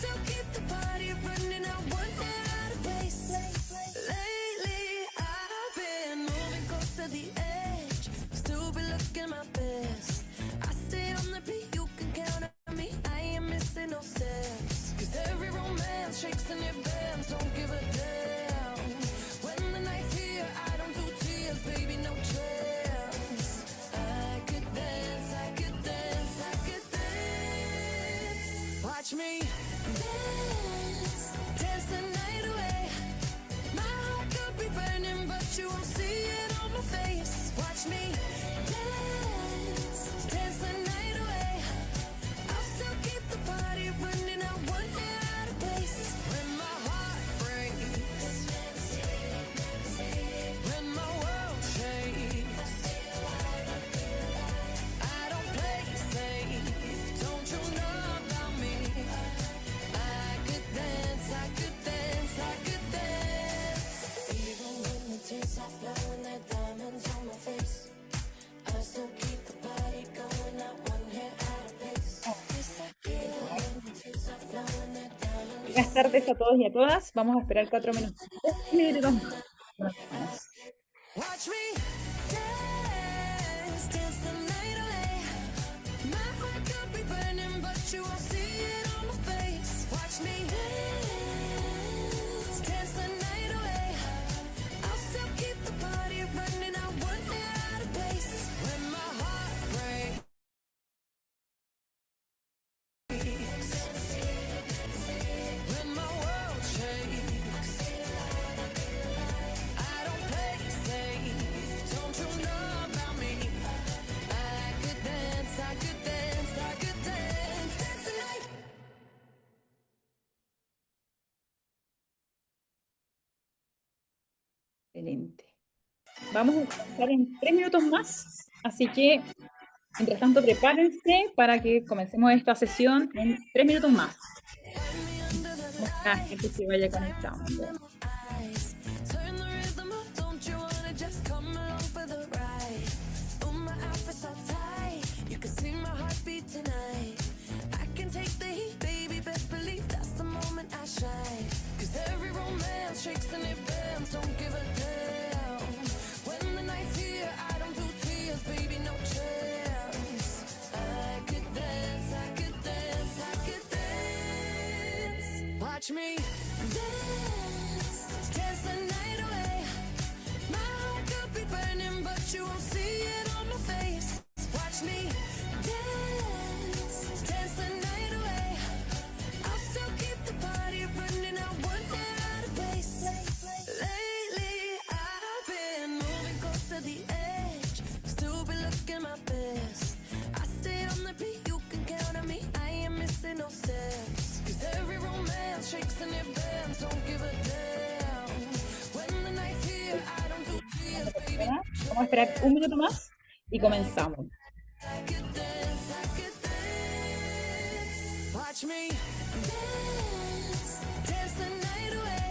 still keep the party running. I want it out of place. Lately, I've been moving close to the edge. Still be looking my best. I stay on the beat, you can count on me. I ain't missing no steps. 'Cause every romance shakes and it bends. Don't give a damn. When the night's here, I don't do tears, baby, no chance. I could dance, I could dance, I could dance. Watch me dance, dance the night away. My heart could be burning, but you won't see it on my face. Watch me dance, dance the night away. I'll still keep the party running. I want it out of place. When my heart breaks, when my world shakes, I don't play safe. Don't you know about me? I could dance, I could dance, I could dance. Even when the tears are flowing, they're diamonds on my face. I still keep the party going. I want it out of place. Even when the tears are flowing, they're diamonds. Buenas tardes a todos y a todas. Vamos a esperar 4 minutos. 2 minutos más. Watch me dance, dance the night away. My heart could be burning, but you won't see it on my face. Watch me dance, dance the night away. I'll still keep the party running. I want it out of place. When my heart breaks, when my world shakes, I don't play safe. Don't you know about me? I could dance, I could dance, I could dance. Dance the night. Excelente. Vamos a comenzar en 3 minutos más, así que, mientras tanto, prepárense para que comencemos esta sesión en 3 minutos más. La gente se vaya conectando. Eyes. Turn the rhythm up, don't you wanna just come along for the ride? Oh, my outfit's so tight, you can see my heartbeat tonight. I can take the heat, baby, best believe that's the moment I shine. 'Cause every romance shakes and it bends, don't give a damn. When the night's here, I don't do tears, baby, no chance. I could dance, I could dance, I could dance. Watch me dance, dance the night away. My heart could be burning, but you won't see it on my face. Watch me dance, dance the night away. I'll still keep the party running. I want it out of place. Lately, I've been moving close to the edge. Still be looking my best. I stay on the beat, you can count on me. I ain't missing no steps. 'Cause every romance shakes and it bends. Don't give a damn. When the night's here, I don't do tears, baby. Vamos a esperar 1 minuto más y comenzamos. I could dance, I could dance. Watch me dance, dance the night away.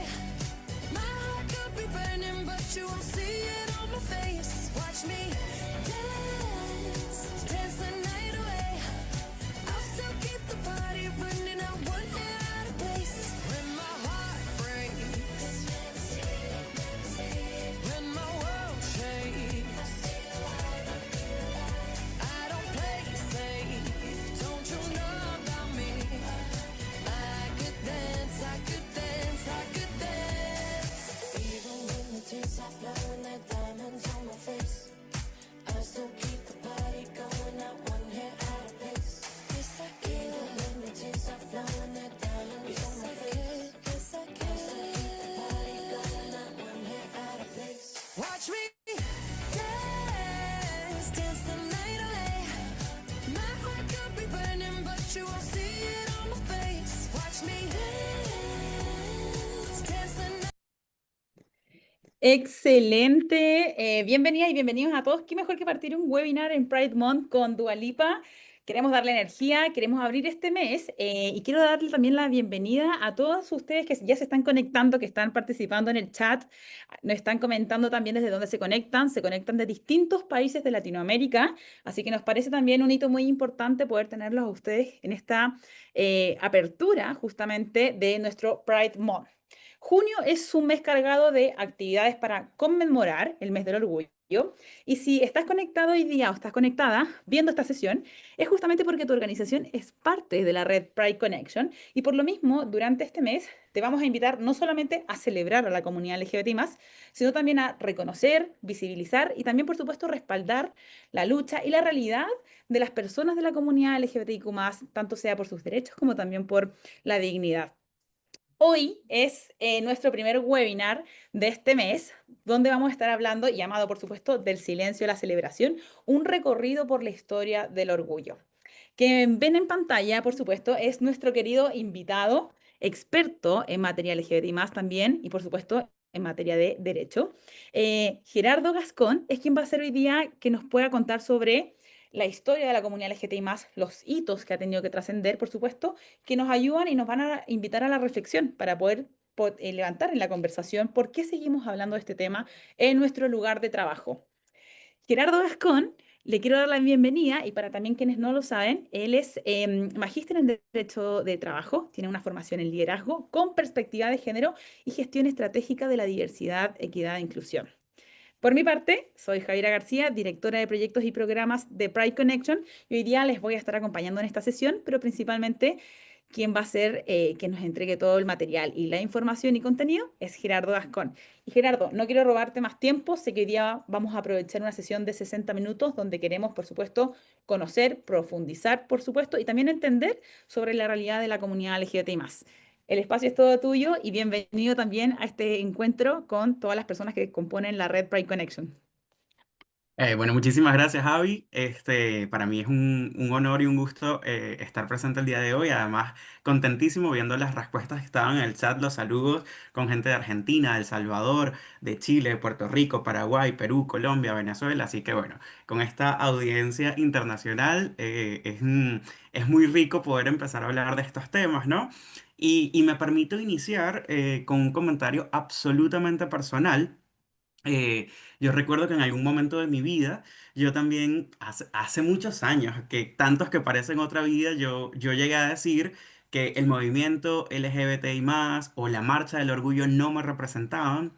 My heart could be burning, but you won't see it on my face. Watch me dance, dance the night away. I'll still keep the party running. I want it out of place. When my heart breaks, when my world shakes, I don't play safe. Don't you know about me? I could dance, I could dance, I could dance. Even when the tears are flowing, they're diamonds on my face. I still keep the party going. I want it out of place. Yes, I can. Even when the tears are flowing, they're diamonds on my face. Yes, I can. I still keep the party going. I want it out of place. Watch me dance, dance the night away. My heart could be burning, but you won't see it on my face. Watch me dance, dance the night. Excelente. Bienvenidas y bienvenidos a todos. Qué mejor que partir un webinar en Pride Month con Dua Lipa. Queremos darle energía, queremos abrir este mes y quiero darle también la bienvenida a todos ustedes que ya se están conectando, que están participando en el chat, nos están comentando también desde dónde se conectan de distintos países de Latinoamérica, así que nos parece también un hito muy importante poder tenerlos a ustedes en esta apertura justamente de nuestro Pride Month. Junio es un mes cargado de actividades para conmemorar el mes del orgullo. Y si estás conectado hoy día o estás conectada viendo esta sesión, es justamente porque tu organización es parte de la red Pride Connection y por lo mismo, durante este mes te vamos a invitar no solamente a celebrar a la comunidad LGBT+, sino también a reconocer, visibilizar y también, por supuesto, respaldar la lucha y la realidad de las personas de la comunidad LGBTIQ+, tanto sea por sus derechos como también por la dignidad. Hoy es nuestro primer webinar de este mes, donde vamos a estar hablando, llamado por supuesto, del silencio a la celebración, un recorrido por la historia del orgullo. Quien ven en pantalla, por supuesto, es nuestro querido invitado, experto en materia LGBTI+, también, y por supuesto, en materia de derecho. Gerardo Gascón es quien va a ser hoy día que nos pueda contar sobre la historia de la comunidad LGBTI+, los hitos que ha tenido que trascender, por supuesto, que nos ayudan y nos van a invitar a la reflexión para poder levantar en la conversación por qué seguimos hablando de este tema en nuestro lugar de trabajo. Gerardo Gascón, le quiero dar la bienvenida y para también quienes no lo saben, él es magíster en Derecho de Trabajo, tiene una formación en liderazgo con perspectiva de género y gestión estratégica de la diversidad, equidad e inclusión. Por mi parte, soy Javiera García, directora de proyectos y programas de Pride Connection y hoy día les voy a estar acompañando en esta sesión, pero principalmente quien va a ser quien nos entregue todo el material y la información y contenido es Gerardo Gascón. Y Gerardo, no quiero robarte más tiempo, sé que hoy día vamos a aprovechar una sesión de 60 minutos donde queremos, por supuesto, conocer, profundizar, por supuesto, y también entender sobre la realidad de la comunidad LGBTI+. El espacio es todo tuyo y bienvenido también a este encuentro con todas las personas que componen la red Pride Connection. Bueno, muchísimas gracias, Javi. Para mí es un honor y un gusto estar presente el día de hoy. Además, contentísimo viendo las respuestas que estaban en el chat, los saludos con gente de Argentina, de El Salvador, de Chile, Puerto Rico, Paraguay, Perú, Colombia, Venezuela. Así que bueno, con esta audiencia internacional es muy rico poder empezar a hablar de estos temas, ¿no? Y me permito iniciar con un comentario absolutamente personal. Yo recuerdo que en algún momento de mi vida, yo también, hace muchos años, que tantos que parecen otra vida, yo llegué a decir que el movimiento LGBTI+, o la Marcha del Orgullo no me representaban.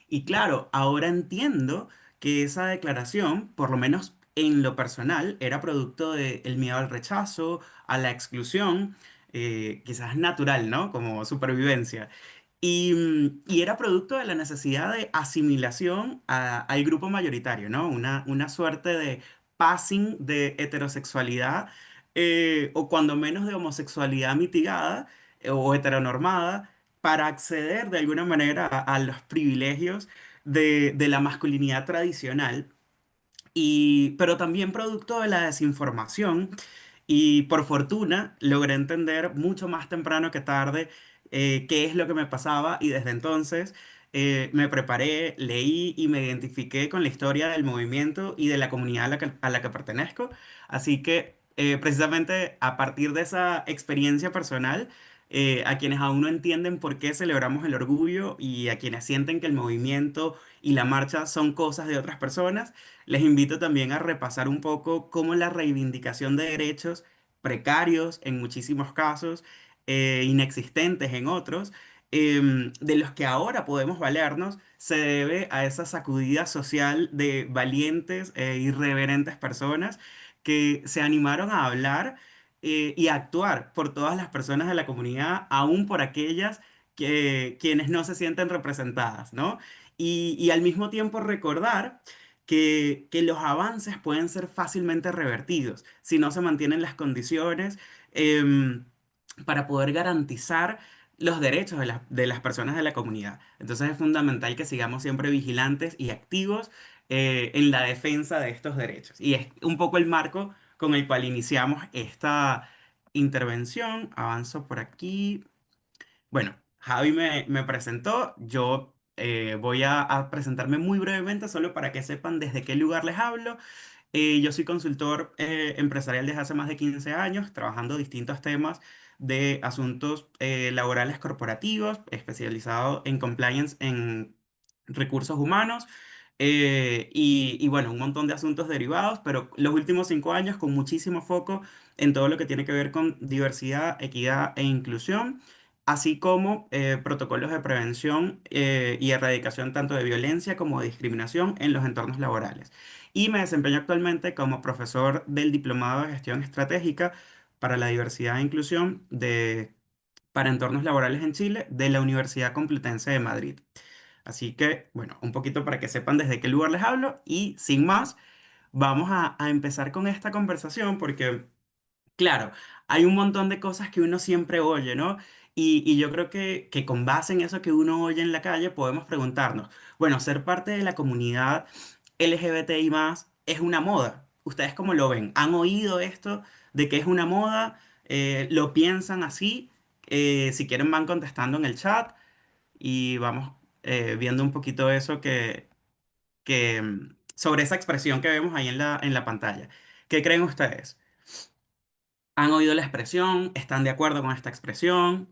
Y claro, ahora entiendo que esa declaración, por lo menos en lo personal, era producto del miedo al rechazo, a la exclusión, quizás natural, ¿no? Como supervivencia. Y era producto de la necesidad de asimilación al grupo mayoritario, ¿no? Una suerte de passing de heterosexualidad, o cuando menos de homosexualidad mitigada, o heteronormada, para acceder de alguna manera a los privilegios de la masculinidad tradicional. Pero también producto de la desinformación. Y por fortuna logré entender mucho más temprano que tarde qué es lo que me pasaba, y desde entonces me preparé, leí y me identifiqué con la historia del movimiento y de la comunidad a la que pertenezco. Así que precisamente a partir de esa experiencia personal, a quienes aún no entienden por qué celebramos el orgullo y a quienes sienten que el movimiento y la marcha son cosas de otras personas, les invito también a repasar un poco cómo la reivindicación de derechos precarios en muchísimos casos, inexistentes en otros, de los que ahora podemos valernos, se debe a esa sacudida social de valientes e irreverentes personas que se animaron a hablar y a actuar por todas las personas de la comunidad, aún por aquellas quienes no se sienten representadas, ¿no? Y al mismo tiempo recordar que los avances pueden ser fácilmente revertidos si no se mantienen las condiciones em, para poder garantizar los derechos de las personas de la comunidad. Entonces es fundamental que sigamos siempre vigilantes y activos en la defensa de estos derechos. Y es un poco el marco con el cual iniciamos esta intervención. Avanzo por aquí. Bueno, Javi me presentó, yo voy a presentarme muy brevemente, solo para que sepan desde qué lugar les hablo. Yo soy consultor empresarial desde hace más de 15 años, trabajando distintos temas de asuntos laborales corporativos, especializado en compliance en recursos humanos y bueno, un montón de asuntos derivados, pero los últimos 5 años con muchísimo foco en todo lo que tiene que ver con diversidad, equidad e inclusión, así como protocolos de prevención y erradicación tanto de violencia como de discriminación en los entornos laborales. Y me desempeño actualmente como profesor del Diplomado de Gestión Estratégica para la Diversidad e Inclusión para entornos laborales en Chile de la Universidad Complutense de Madrid. Así que, bueno, un poquito para que sepan desde qué lugar les hablo y sin más, vamos a empezar con esta conversación porque, claro, hay un montón de cosas que uno siempre oye, ¿no? Y yo creo que con base en eso que uno oye en la calle podemos preguntarnos, bueno, ser parte de la comunidad LGBTI más es una moda. ¿Ustedes cómo lo ven? ¿Han oído esto de que es una moda? ¿Lo piensan así? Si quieren van contestando en el chat y vamos viendo un poquito eso sobre esa expresión que vemos ahí en la pantalla. ¿Qué creen ustedes? ¿Han oído la expresión? ¿Están de acuerdo con esta expresión?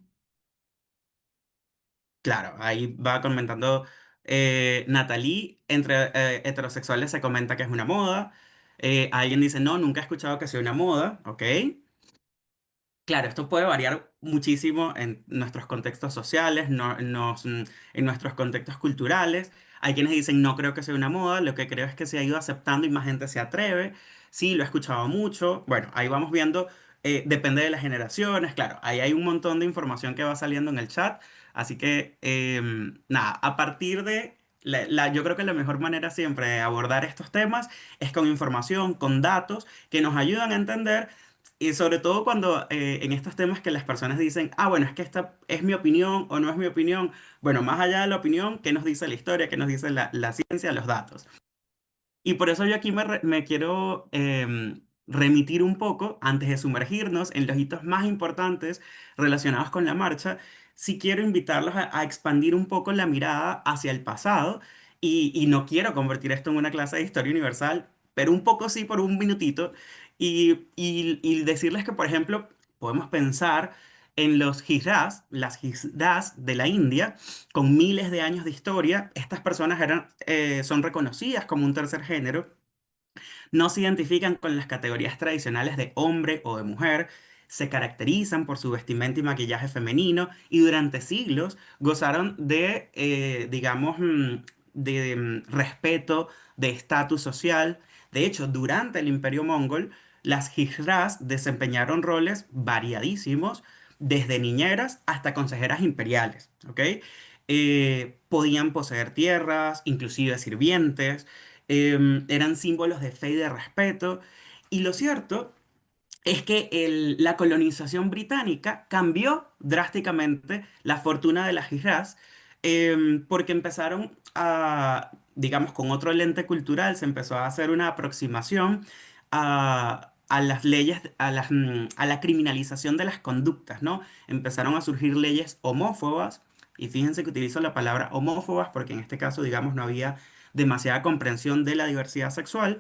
Claro, ahí va comentando Natalie, entre heterosexuales se comenta que es una moda. Alguien dice, no, nunca he escuchado que sea una moda, ¿ok? Claro, esto puede variar muchísimo en nuestros contextos sociales, en nuestros contextos culturales. Hay quienes dicen, no creo que sea una moda, lo que creo es que se ha ido aceptando y más gente se atreve. Sí, lo he escuchado mucho. Bueno, ahí vamos viendo, depende de las generaciones, claro, ahí hay un montón de información que va saliendo en el chat. Así que, nada, a partir de, yo creo que la mejor manera siempre de abordar estos temas es con información, con datos que nos ayudan a entender y sobre todo cuando en estos temas que las personas dicen, ah, bueno, es que esta es mi opinión o no es mi opinión. Bueno, más allá de la opinión, ¿qué nos dice la historia? ¿Qué nos dice la ciencia, los datos? Y por eso yo aquí me quiero remitir un poco, antes de sumergirnos en los hitos más importantes relacionados con la marcha, sí quiero invitarlos a expandir un poco la mirada hacia el pasado y no quiero convertir esto en una clase de historia universal, pero un poco sí por un minutito y decirles que, por ejemplo, podemos pensar en los hijras, las hijras de la India, con miles de años de historia, estas personas son reconocidas como un tercer género, no se identifican con las categorías tradicionales de hombre o de mujer, se caracterizan por su vestimenta y maquillaje femenino y durante siglos gozaron de, digamos, respeto, de estatus social. De hecho, durante el Imperio Mongol, las hijras desempeñaron roles variadísimos, desde niñeras hasta consejeras imperiales, ¿ok? Podían poseer tierras, inclusive sirvientes, eran símbolos de fe y de respeto. Y lo cierto es que la colonización británica cambió drásticamente la fortuna de las hijras porque empezaron a, digamos, con otro lente cultural, se empezó a hacer una aproximación a las leyes, a la criminalización de las conductas, ¿no? Empezaron a surgir leyes homófobas, y fíjense que utilizo la palabra homófobas porque en este caso, digamos, no había demasiada comprensión de la diversidad sexual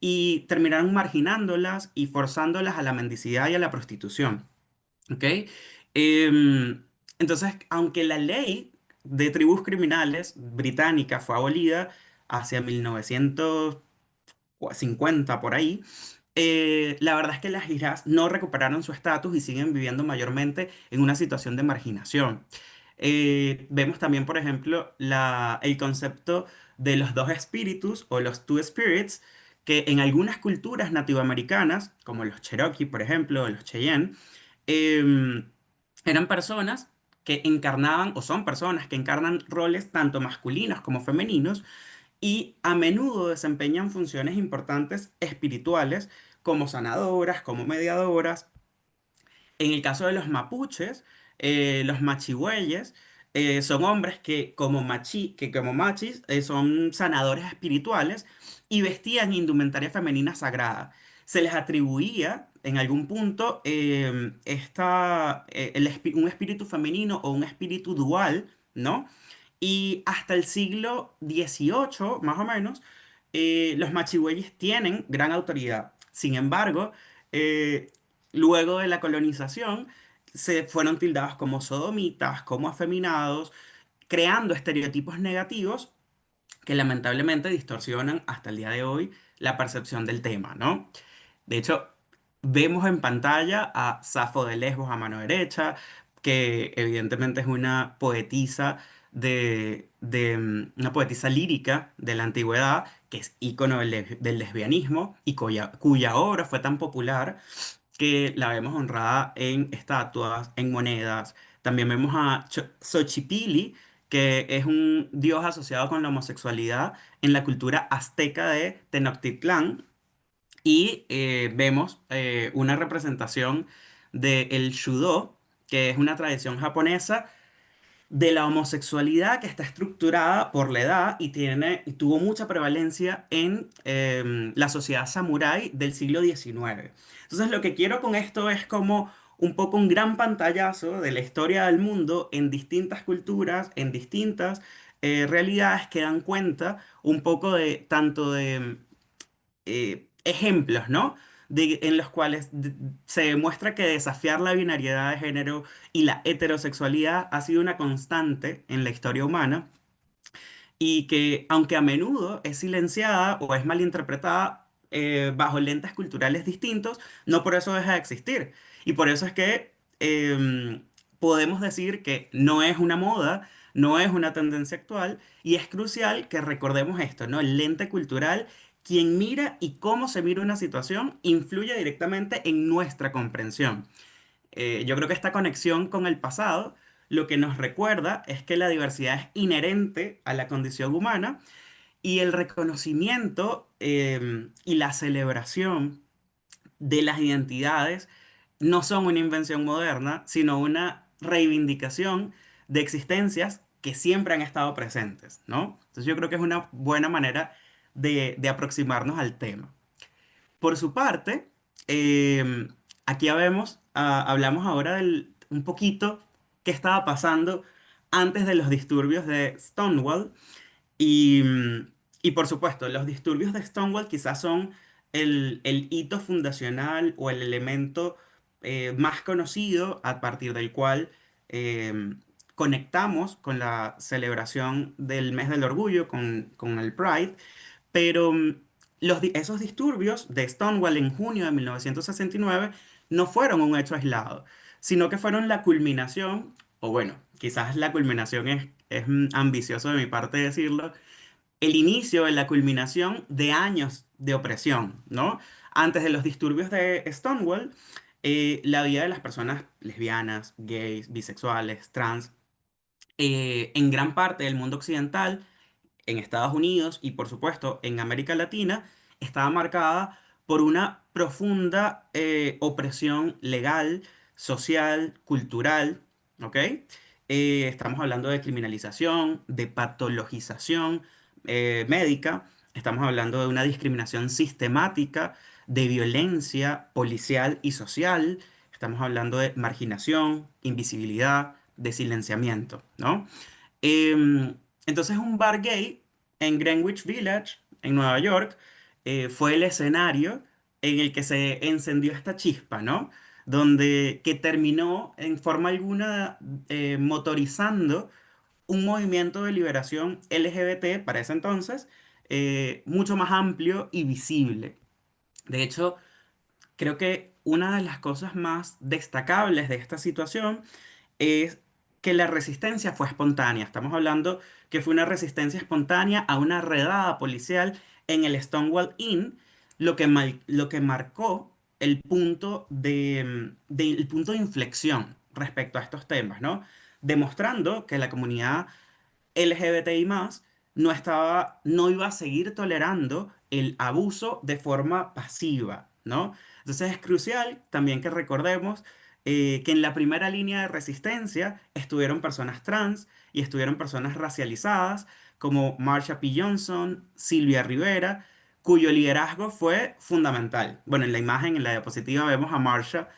y terminaron marginándolas y forzándolas a la mendicidad y a la prostitución. ¿Ok? Em, entonces, aunque la ley de tribus criminales británica fue abolida hacia 1950 por ahí, la verdad es que las hijas no recuperaron su estatus y siguen viviendo mayormente en una situación de marginación. Vemos también, por ejemplo, el concepto de los dos espíritus o los two spirits, que en algunas culturas nativoamericanas, como los Cherokee, por ejemplo, o los Cheyenne, em, eran personas que encarnaban, o son personas que encarnan roles tanto masculinos como femeninos, y a menudo desempeñan funciones importantes espirituales como sanadoras, como mediadoras. En el caso de los mapuches, los machihueyes son hombres que como machis son sanadores espirituales y vestían indumentaria femenina sagrada. Se les atribuía en algún punto un espíritu femenino o un espíritu dual, ¿no? Y hasta el siglo XVIII, más o menos, los machigüeyes tienen gran autoridad. Sin embargo, eh, luego de la colonización, se fueron tildados como sodomitas, como afeminados, creando estereotipos negativos que lamentablemente distorsionan hasta el día de hoy la percepción del tema, ¿no? De hecho, vemos en pantalla a Safo de Lesbos a mano derecha, que evidentemente es una poetisa una poetisa lírica de la antigüedad, que es ícono del lesbianismo y cuya obra fue tan popular que la vemos honrada en estatuas, en monedas. También vemos a Xochipilli, que es un dios asociado con la homosexualidad en la cultura azteca de Tenochtitlán. Y vemos una representación del Shudo, que es una tradición japonesa de la homosexualidad que está estructurada por la edad y tuvo mucha prevalencia en la sociedad samurái del siglo XIX. Entonces, lo que quiero con esto es como un poco un gran pantallazo de la historia del mundo en distintas culturas, en distintas realidades que dan cuenta un poco de tanto de ejemplos, ¿no? En los cuales se demuestra que desafiar la binariedad de género y la heterosexualidad ha sido una constante en la historia humana y que, aunque a menudo es silenciada o es malinterpretada bajo lentes culturales distintos, no por eso deja de existir. Y por eso es que podemos decir que no es una moda, no es una tendencia actual, y es crucial que recordemos esto, ¿no? El lente cultural, quien mira y cómo se mira una situación, influye directamente en nuestra comprensión. Yo creo que esta conexión con el pasado lo que nos recuerda es que la diversidad es inherente a la condición humana y el reconocimiento y la celebración de las identidades no son una invención moderna, sino una reivindicación de existencias que siempre han estado presentes, ¿no? Entonces yo creo que es una buena manera de aproximarnos al tema. Por su parte, aquí ya vemos, hablamos ahora un poquito qué estaba pasando antes de los disturbios de Stonewall. Y, y por supuesto, los disturbios de Stonewall quizás son el hito fundacional o el elemento más conocido a partir del cual conectamos con la celebración del mes del orgullo, con el Pride. Pero esos disturbios de Stonewall en junio de 1969 no fueron un hecho aislado, sino que fueron la culminación, o bueno, quizás la culminación es ambicioso de mi parte decirlo, el inicio de la culminación de años de opresión, ¿no? Antes de los disturbios de Stonewall, la vida de las personas lesbianas, gays, bisexuales, trans, en gran parte del mundo occidental en Estados Unidos y por supuesto en América Latina estaba marcada por una profunda opresión legal, social, cultural, ¿ok? Estamos hablando de criminalización, de patologización médica, estamos hablando de una discriminación sistemática, de violencia policial y social, estamos hablando de marginación, invisibilidad, de silenciamiento, ¿no? Em, entonces un bar gay en Greenwich Village, en Nueva York, fue el escenario en el que se encendió esta chispa, ¿no? Que terminó en forma alguna motorizando un movimiento de liberación LGBT para ese entonces mucho más amplio y visible. De hecho, creo que una de las cosas más destacables de esta situación es que la resistencia fue espontánea. Estamos hablando que fue una resistencia espontánea a una redada policial en el Stonewall Inn, lo que marcó el punto el punto de inflexión respecto a estos temas, ¿no? Demostrando que la comunidad LGBTI+, no iba a seguir tolerando el abuso de forma pasiva, ¿no? Entonces es crucial también que recordemos que en la primera línea de resistencia estuvieron personas trans y estuvieron personas racializadas como Marsha P. Johnson, Silvia Rivera, cuyo liderazgo fue fundamental. Bueno, en la imagen, en la diapositiva, vemos a Marsha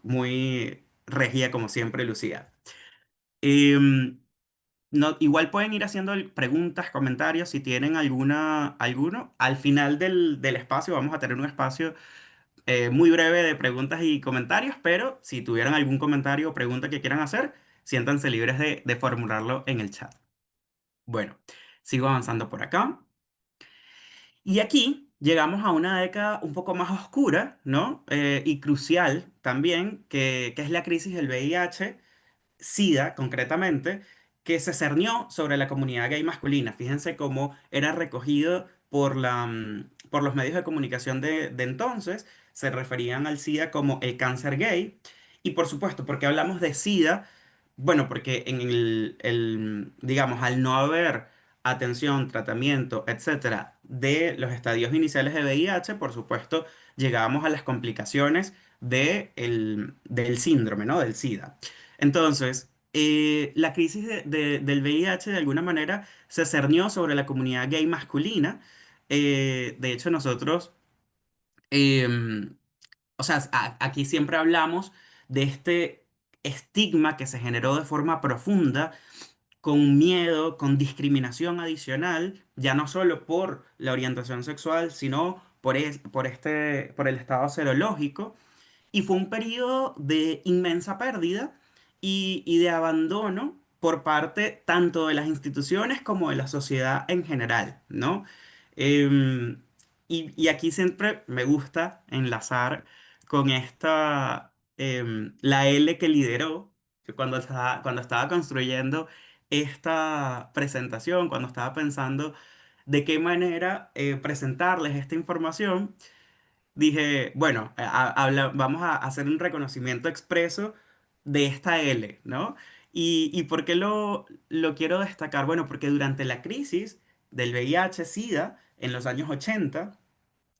muy regia como siempre, Lucía. no, igual pueden ir haciendo preguntas, comentarios si tienen alguno. Al final del espacio vamos a tener un espacio muy breve de preguntas y comentarios, pero si tuvieran algún comentario o pregunta que quieran hacer, siéntanse libres de formularlo en el chat. Bueno, sigo avanzando por acá. Y aquí llegamos a una década un poco más oscura, ¿no? Y crucial también, que es la crisis del VIH, SIDA concretamente, que se cernió sobre la comunidad gay masculina. Fíjense cómo era recogido por los medios de comunicación de entonces, se referían al SIDA como el cáncer gay. Y por supuesto, ¿porque hablamos de SIDA? Bueno, porque en digamos, al no haber atención, tratamiento, etcétera, de los estadios iniciales de VIH, por supuesto, llegábamos a las complicaciones del síndrome, ¿no? Del SIDA. Entonces, la crisis del VIH de alguna manera se cernió sobre la comunidad gay masculina. De hecho, nosotros, em, o sea, aquí siempre hablamos de este estigma que se generó de forma profunda, con miedo, con discriminación adicional, ya no solo por la orientación sexual, sino por el estado serológico. Y fue un periodo de inmensa pérdida y de abandono por parte tanto de las instituciones como de la sociedad en general, ¿no? Em, y aquí siempre me gusta enlazar con la L que lideró, que cuando estaba construyendo esta presentación, cuando estaba pensando de qué manera presentarles esta información. Dije, bueno, vamos a hacer un reconocimiento expreso de esta L, ¿no? ¿Y por qué lo quiero destacar? Bueno, porque durante la crisis del VIH-Sida en los años 80,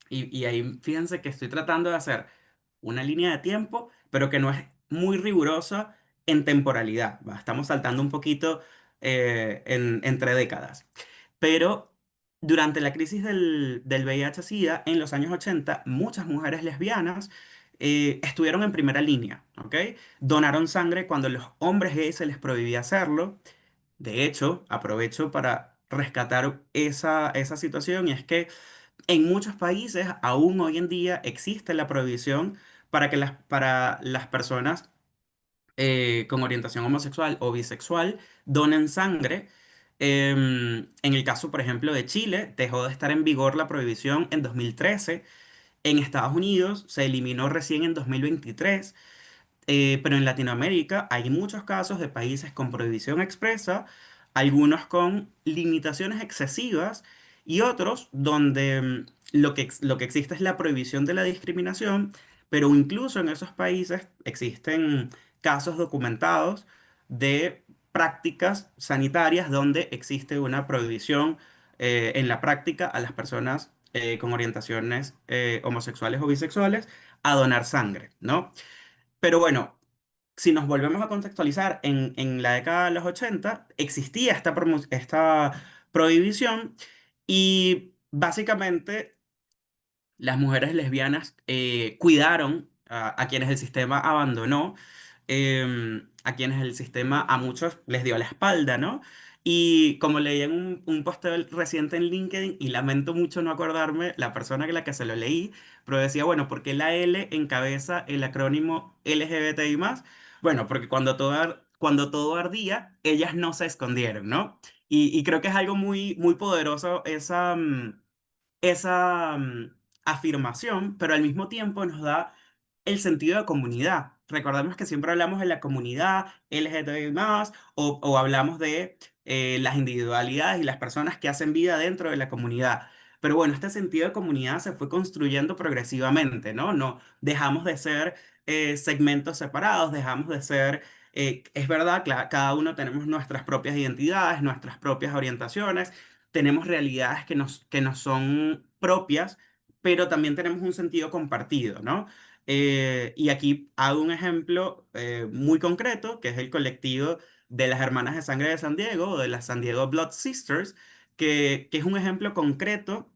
y ahí fíjense que estoy tratando de hacer una línea de tiempo, pero que no es muy rigurosa en temporalidad, ¿va? Estamos saltando un poquito entre décadas. Pero durante la crisis del VIH-Sida en los años 80, muchas mujeres lesbianas estuvieron en primera línea, ¿ok? Donaron sangre cuando los hombres gays se les prohibía hacerlo. De hecho, aprovecho para rescatar esa situación, y es que en muchos países aún hoy en día existe la prohibición para las personas con orientación homosexual o bisexual donen sangre. En el caso, por ejemplo, de Chile, dejó de estar en vigor la prohibición en 2013. En Estados Unidos se eliminó recién en 2023. Pero en Latinoamérica hay muchos casos de países con prohibición expresa, algunos con limitaciones excesivas y otros donde lo que existe es la prohibición de la discriminación, pero incluso en esos países existen casos documentados de prácticas sanitarias donde existe una prohibición en la práctica a las personas con orientaciones homosexuales o bisexuales a donar sangre, ¿no? Pero bueno, si nos volvemos a contextualizar en la década de los 80 existía esta prohibición y básicamente las mujeres lesbianas cuidaron a quienes el sistema abandonó, a quienes el sistema a muchos les dio la espalda, ¿no? Y como leí en un posteo reciente en LinkedIn, y lamento mucho no acordarme la persona que la que se lo leí, pero decía, bueno, ¿por qué la L encabeza el acrónimo LGBTI+? Bueno, porque cuando todo ardía, ellas no se escondieron, ¿no? Y creo que es algo muy, muy poderoso esa afirmación, pero al mismo tiempo nos da el sentido de comunidad. Recordemos que siempre hablamos de la comunidad LGTBI+, o hablamos de las individualidades y las personas que hacen vida dentro de la comunidad. Pero bueno, este sentido de comunidad se fue construyendo progresivamente, ¿no? No dejamos de ser segmentos separados, dejamos de ser... es verdad, cada uno tenemos nuestras propias identidades, nuestras propias orientaciones, tenemos realidades que nos son propias, pero también tenemos un sentido compartido, ¿no? Y aquí hago un ejemplo muy concreto, que es el colectivo de las Hermanas de Sangre de San Diego, o de las San Diego Blood Sisters, que es un ejemplo concreto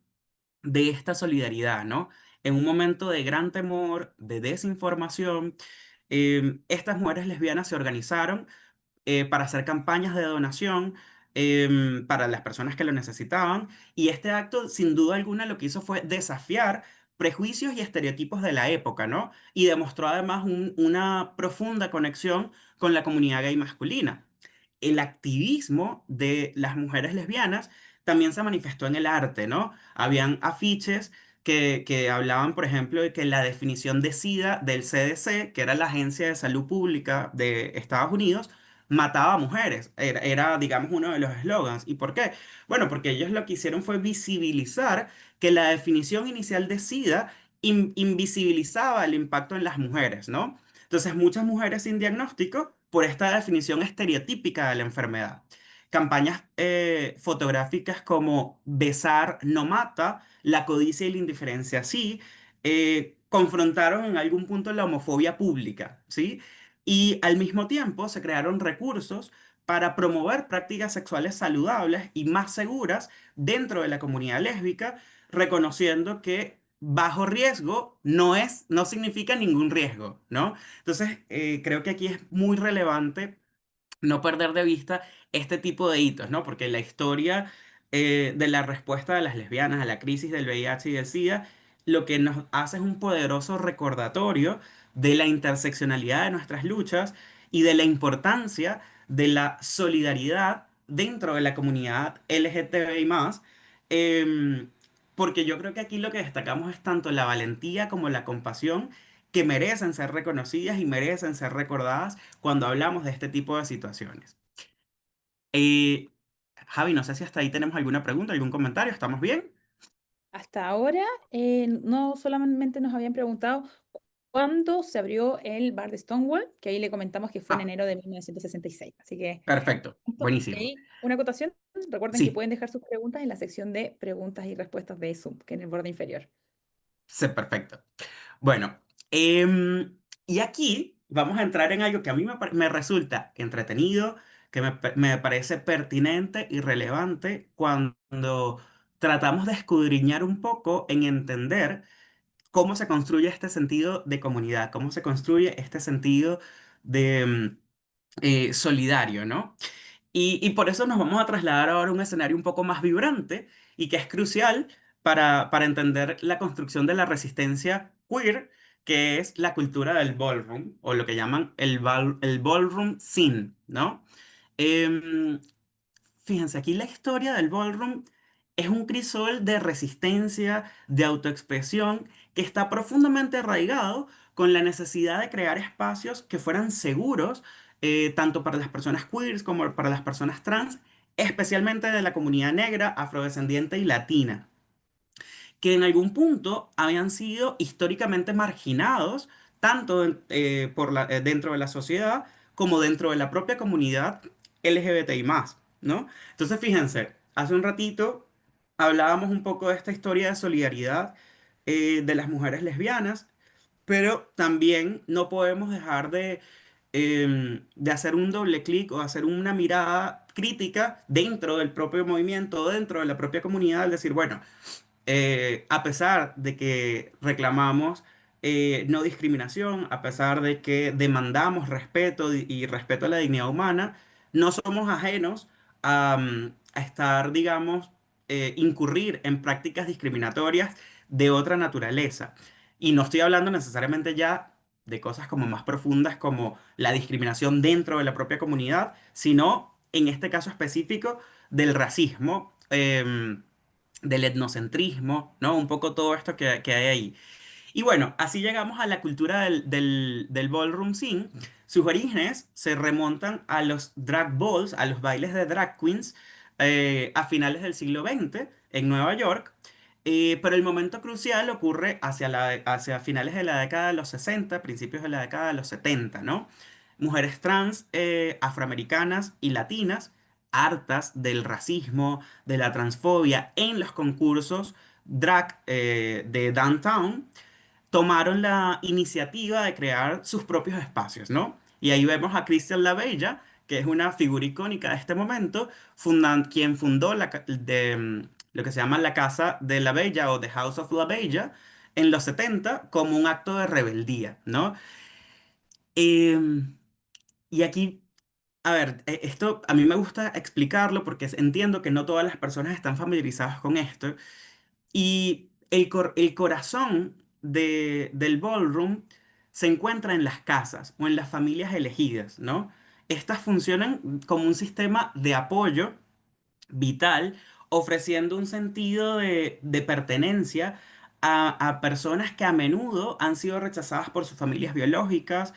de esta solidaridad, ¿no? En un momento de gran temor, de desinformación, estas mujeres lesbianas se organizaron para hacer campañas de donación para las personas que lo necesitaban. Y este acto, sin duda alguna, lo que hizo fue desafiar prejuicios y estereotipos de la época, ¿no? Y demostró además una profunda conexión con la comunidad gay masculina. El activismo de las mujeres lesbianas también se manifestó en el arte, ¿no? Habían afiches que hablaban, por ejemplo, de que la definición de SIDA del CDC, que era la Agencia de Salud Pública de Estados Unidos, mataba a mujeres. Digamos, uno de los eslogans. ¿Y por qué? Bueno, porque ellos lo que hicieron fue visibilizar que la definición inicial de SIDA invisibilizaba el impacto en las mujeres, ¿no? Entonces, muchas mujeres sin diagnóstico por esta definición estereotípica de la enfermedad. Campañas fotográficas como Besar no mata, la codicia y la indiferencia sí, confrontaron en algún punto la homofobia pública, ¿sí? Y al mismo tiempo se crearon recursos para promover prácticas sexuales saludables y más seguras dentro de la comunidad lésbica, reconociendo que bajo riesgo no significa ningún riesgo, ¿no? Entonces, creo que aquí es muy relevante no perder de vista este tipo de hitos, ¿no? Porque la historia de la respuesta de las lesbianas a la crisis del VIH y del SIDA, lo que nos hace es un poderoso recordatorio de la interseccionalidad de nuestras luchas y de la importancia de la solidaridad dentro de la comunidad LGTBI+, porque yo creo que aquí lo que destacamos es tanto la valentía como la compasión que merecen ser reconocidas y merecen ser recordadas cuando hablamos de este tipo de situaciones. Eh, Javi, no sé si hasta ahí tenemos alguna pregunta, algún comentario, ¿estamos bien? Hasta ahora, no solamente nos habían preguntado cuándo se abrió el bar de Stonewall, que ahí le comentamos que fue en Ah, enero de 1966. Así que, perfecto, y buenísimo. ahí, una acotación, recuerden que Sí, pueden dejar sus preguntas en la sección de preguntas y respuestas de Zoom, que en el borde inferior. sí, perfecto. Bueno, y aquí vamos a entrar en algo que a mí me resulta entretenido, que me parece pertinente y relevante cuando tratamos de escudriñar un poco en entender cómo se construye este sentido de comunidad, cómo se construye este sentido de solidario, ¿no? Y por eso nos vamos a trasladar ahora a un escenario un poco más vibrante y que es crucial para entender la construcción de la resistencia queer, que es la cultura del ballroom, o lo que llaman el ballroom scene, ¿no? Em, Fíjense, aquí la historia del ballroom es un crisol de resistencia, de autoexpresión, que está profundamente arraigado con la necesidad de crear espacios que fueran seguros, tanto para las personas queers como para las personas trans, especialmente de la comunidad negra, afrodescendiente y latina que en algún punto habían sido históricamente marginados, tanto dentro de la sociedad como dentro de la propia comunidad LGBTI+, ¿no? Entonces, fíjense, hace un ratito hablábamos un poco de esta historia de solidaridad de las mujeres lesbianas, pero también no podemos dejar de hacer un doble clic o hacer una mirada crítica dentro del propio movimiento, dentro de la propia comunidad, al decir, bueno, a pesar de que reclamamos no discriminación, a pesar de que demandamos respeto y respeto a la dignidad humana, no somos ajenos a estar, digamos, incurrir en prácticas discriminatorias de otra naturaleza. Y no estoy hablando necesariamente ya de cosas como más profundas como la discriminación dentro de la propia comunidad, sino en este caso específico del racismo. Del etnocentrismo, ¿no? Un poco todo esto que hay ahí. Y bueno, así llegamos a la cultura del ballroom scene. Sus orígenes se remontan a los drag balls, a los bailes de drag queens, a finales del siglo XX en Nueva York. Pero el momento crucial ocurre hacia finales de la década de los 60, principios de la década de los 70, ¿no? Mujeres trans, afroamericanas y latinas, hartas del racismo, de la transfobia en los concursos drag de downtown, tomaron la iniciativa de crear sus propios espacios, ¿no? Y ahí vemos a Christian LaBella, que es una figura icónica de este momento, quien fundó lo que se llama la Casa de la Bella o The House of la Bella en los 70 como un acto de rebeldía, ¿no? Em, y aquí A ver, esto a mí me gusta explicarlo porque entiendo que no todas las personas están familiarizadas con esto. Y el corazón del ballroom se encuentra en las casas o en las familias elegidas, ¿no? Estas funcionan como un sistema de apoyo vital, ofreciendo un sentido de pertenencia a personas que a menudo han sido rechazadas por sus familias biológicas,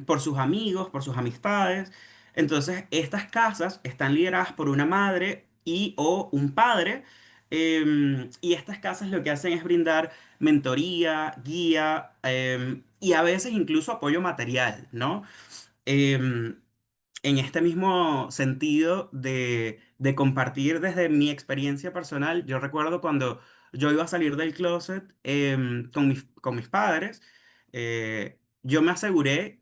por sus amigos, por sus amistades. Entonces, estas casas están lideradas por una madre y o un padre, y estas casas lo que hacen es brindar mentoría, guía, y a veces incluso apoyo material, ¿no? Em, en este mismo sentido de compartir desde mi experiencia personal, yo recuerdo cuando yo iba a salir del closet con mis padres, yo me aseguré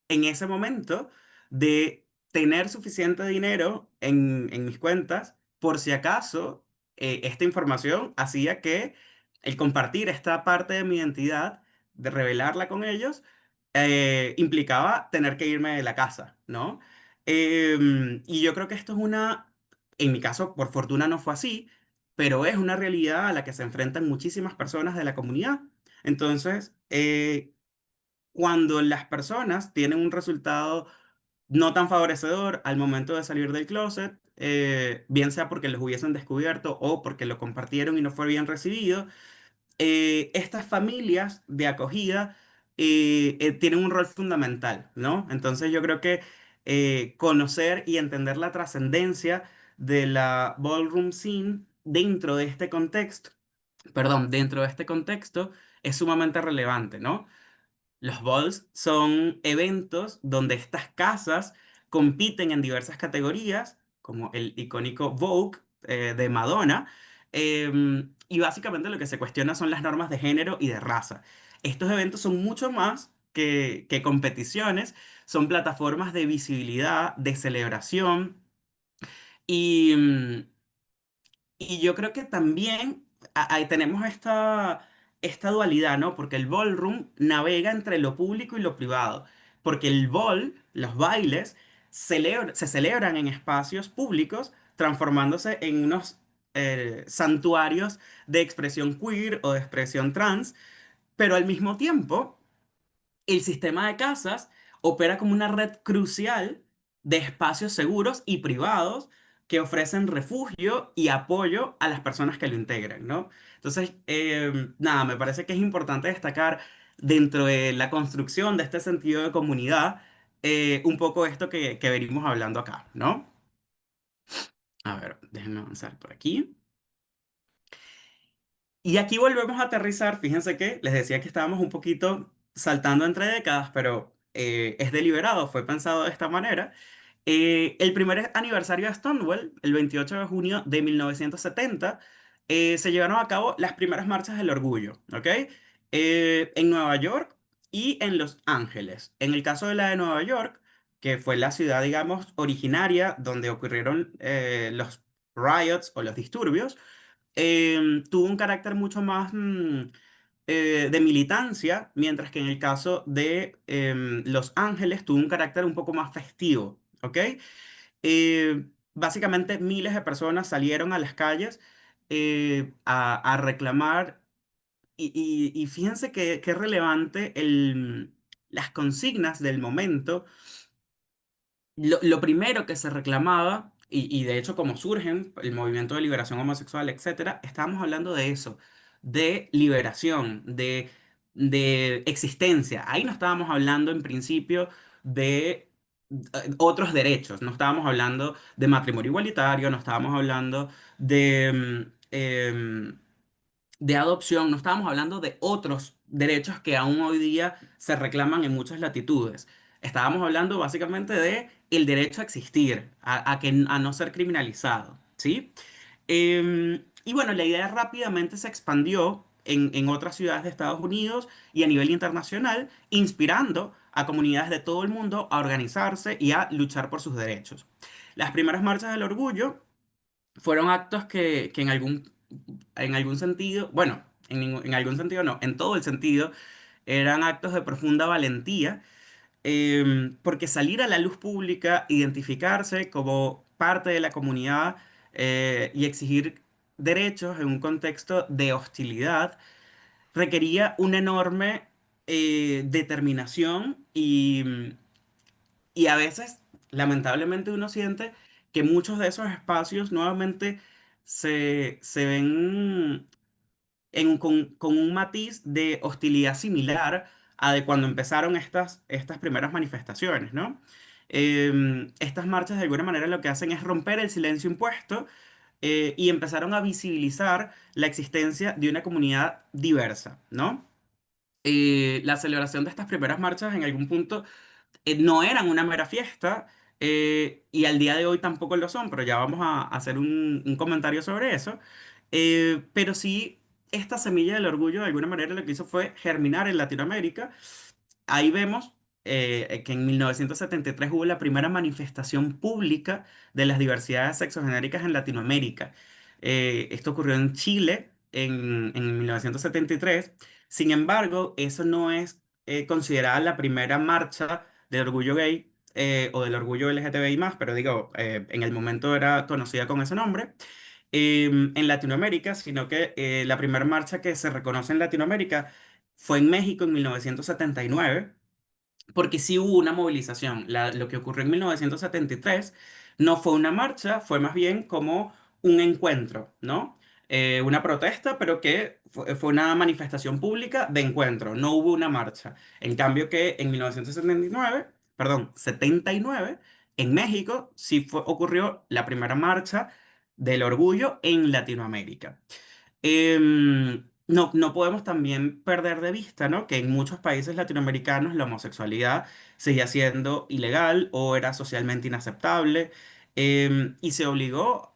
en ese momento de tener suficiente dinero en mis cuentas por si acaso esta información hacía que el compartir esta parte de mi identidad, de revelarla con ellos, implicaba tener que irme de la casa, ¿no? Y yo creo que esto es en mi caso, por fortuna no fue así, pero es una realidad a la que se enfrentan muchísimas personas de la comunidad. Entonces, cuando las personas tienen un resultado no tan favorecedor al momento de salir del closet, bien sea porque los hubiesen descubierto o porque lo compartieron y no fue bien recibido, estas familias de acogida tienen un rol fundamental, ¿no? Entonces yo creo que conocer y entender la trascendencia de la ballroom scene dentro de este contexto, perdón, dentro de este contexto es sumamente relevante, ¿no? Los balls son eventos donde estas casas compiten en diversas categorías, como el icónico Vogue de Madonna, y básicamente lo que se cuestiona son las normas de género y de raza. Estos eventos son mucho más que competiciones, son plataformas de visibilidad, de celebración y, y yo creo que también ahí tenemos esta dualidad, ¿no? Porque el ballroom navega entre lo público y lo privado. Porque el ball, los bailes, se celebran en espacios públicos, transformándose en unos santuarios de expresión queer o de expresión trans, pero al mismo tiempo el sistema de casas opera como una red crucial de espacios seguros y privados que ofrecen refugio y apoyo a las personas que lo integran, ¿no? Entonces, nada, me parece que es importante destacar dentro de la construcción de este sentido de comunidad un poco esto que venimos hablando acá, ¿no? A ver, déjenme avanzar por aquí. Y aquí volvemos a aterrizar. Fíjense que les decía que estábamos un poquito saltando entre décadas, pero es deliberado, fue pensado de esta manera. El primer aniversario de Stonewall, el 28 de junio de 1970, se llevaron a cabo las primeras marchas del orgullo, ¿ok? En Nueva York y en Los Ángeles. En el caso de la de Nueva York, que fue la ciudad, digamos, originaria donde ocurrieron los riots o los disturbios, tuvo un carácter mucho más de militancia, mientras que en el caso de Los Ángeles tuvo un carácter un poco más festivo, ¿ok? Básicamente miles de personas salieron a las calles a reclamar y fíjense que es relevante las consignas del momento. Lo primero que se reclamaba, y de hecho como surgen el movimiento de liberación homosexual, etcétera, estábamos hablando de eso, de liberación, de existencia. Ahí no estábamos hablando en principio de otros derechos, no estábamos hablando de matrimonio igualitario, no estábamos hablando de adopción, no estábamos hablando de otros derechos que aún hoy día se reclaman en muchas latitudes. Estábamos hablando básicamente de el derecho a existir, a no ser criminalizado, ¿sí? Y bueno, la idea rápidamente se expandió en otras ciudades de Estados Unidos y a nivel internacional, inspirando a comunidades de todo el mundo a organizarse y a luchar por sus derechos. Las primeras marchas del orgullo fueron actos que en algún sentido, bueno, en algún sentido no, en todo el sentido, eran actos de profunda valentía porque salir a la luz pública, identificarse como parte de la comunidad y exigir derechos en un contexto de hostilidad requería una enorme determinación y a veces, lamentablemente, uno siente que muchos de esos espacios nuevamente se ven con un matiz de hostilidad similar a de cuando empezaron estas primeras manifestaciones, ¿no? Estas marchas de alguna manera lo que hacen es romper el silencio impuesto y empezaron a visibilizar la existencia de una comunidad diversa, ¿no? La celebración de estas primeras marchas en algún punto no eran una mera fiesta y al día de hoy tampoco lo son, pero ya vamos a hacer un comentario sobre eso. Pero sí, esta semilla del orgullo de alguna manera lo que hizo fue germinar en Latinoamérica. Ahí vemos que en 1973 hubo la primera manifestación pública de las diversidades sexogenéricas en Latinoamérica. Esto ocurrió en Chile en 1973. Sin embargo, eso no es considerada la primera marcha del orgullo gay o del orgullo LGTBI+, pero digo, en el momento era conocida con ese nombre en Latinoamérica, sino que la primera marcha que se reconoce en Latinoamérica fue en México en 1979 porque sí hubo una movilización. Lo que ocurrió en 1973 no fue una marcha, fue más bien como un encuentro, ¿no? Una protesta, pero que fue una manifestación pública de encuentro, no hubo una marcha. En cambio que en 1979, perdón, 79, en México sí ocurrió la primera marcha del orgullo en Latinoamérica. No podemos también perder de vista, ¿no? Que en muchos países latinoamericanos la homosexualidad seguía siendo ilegal o era socialmente inaceptable. Y se obligó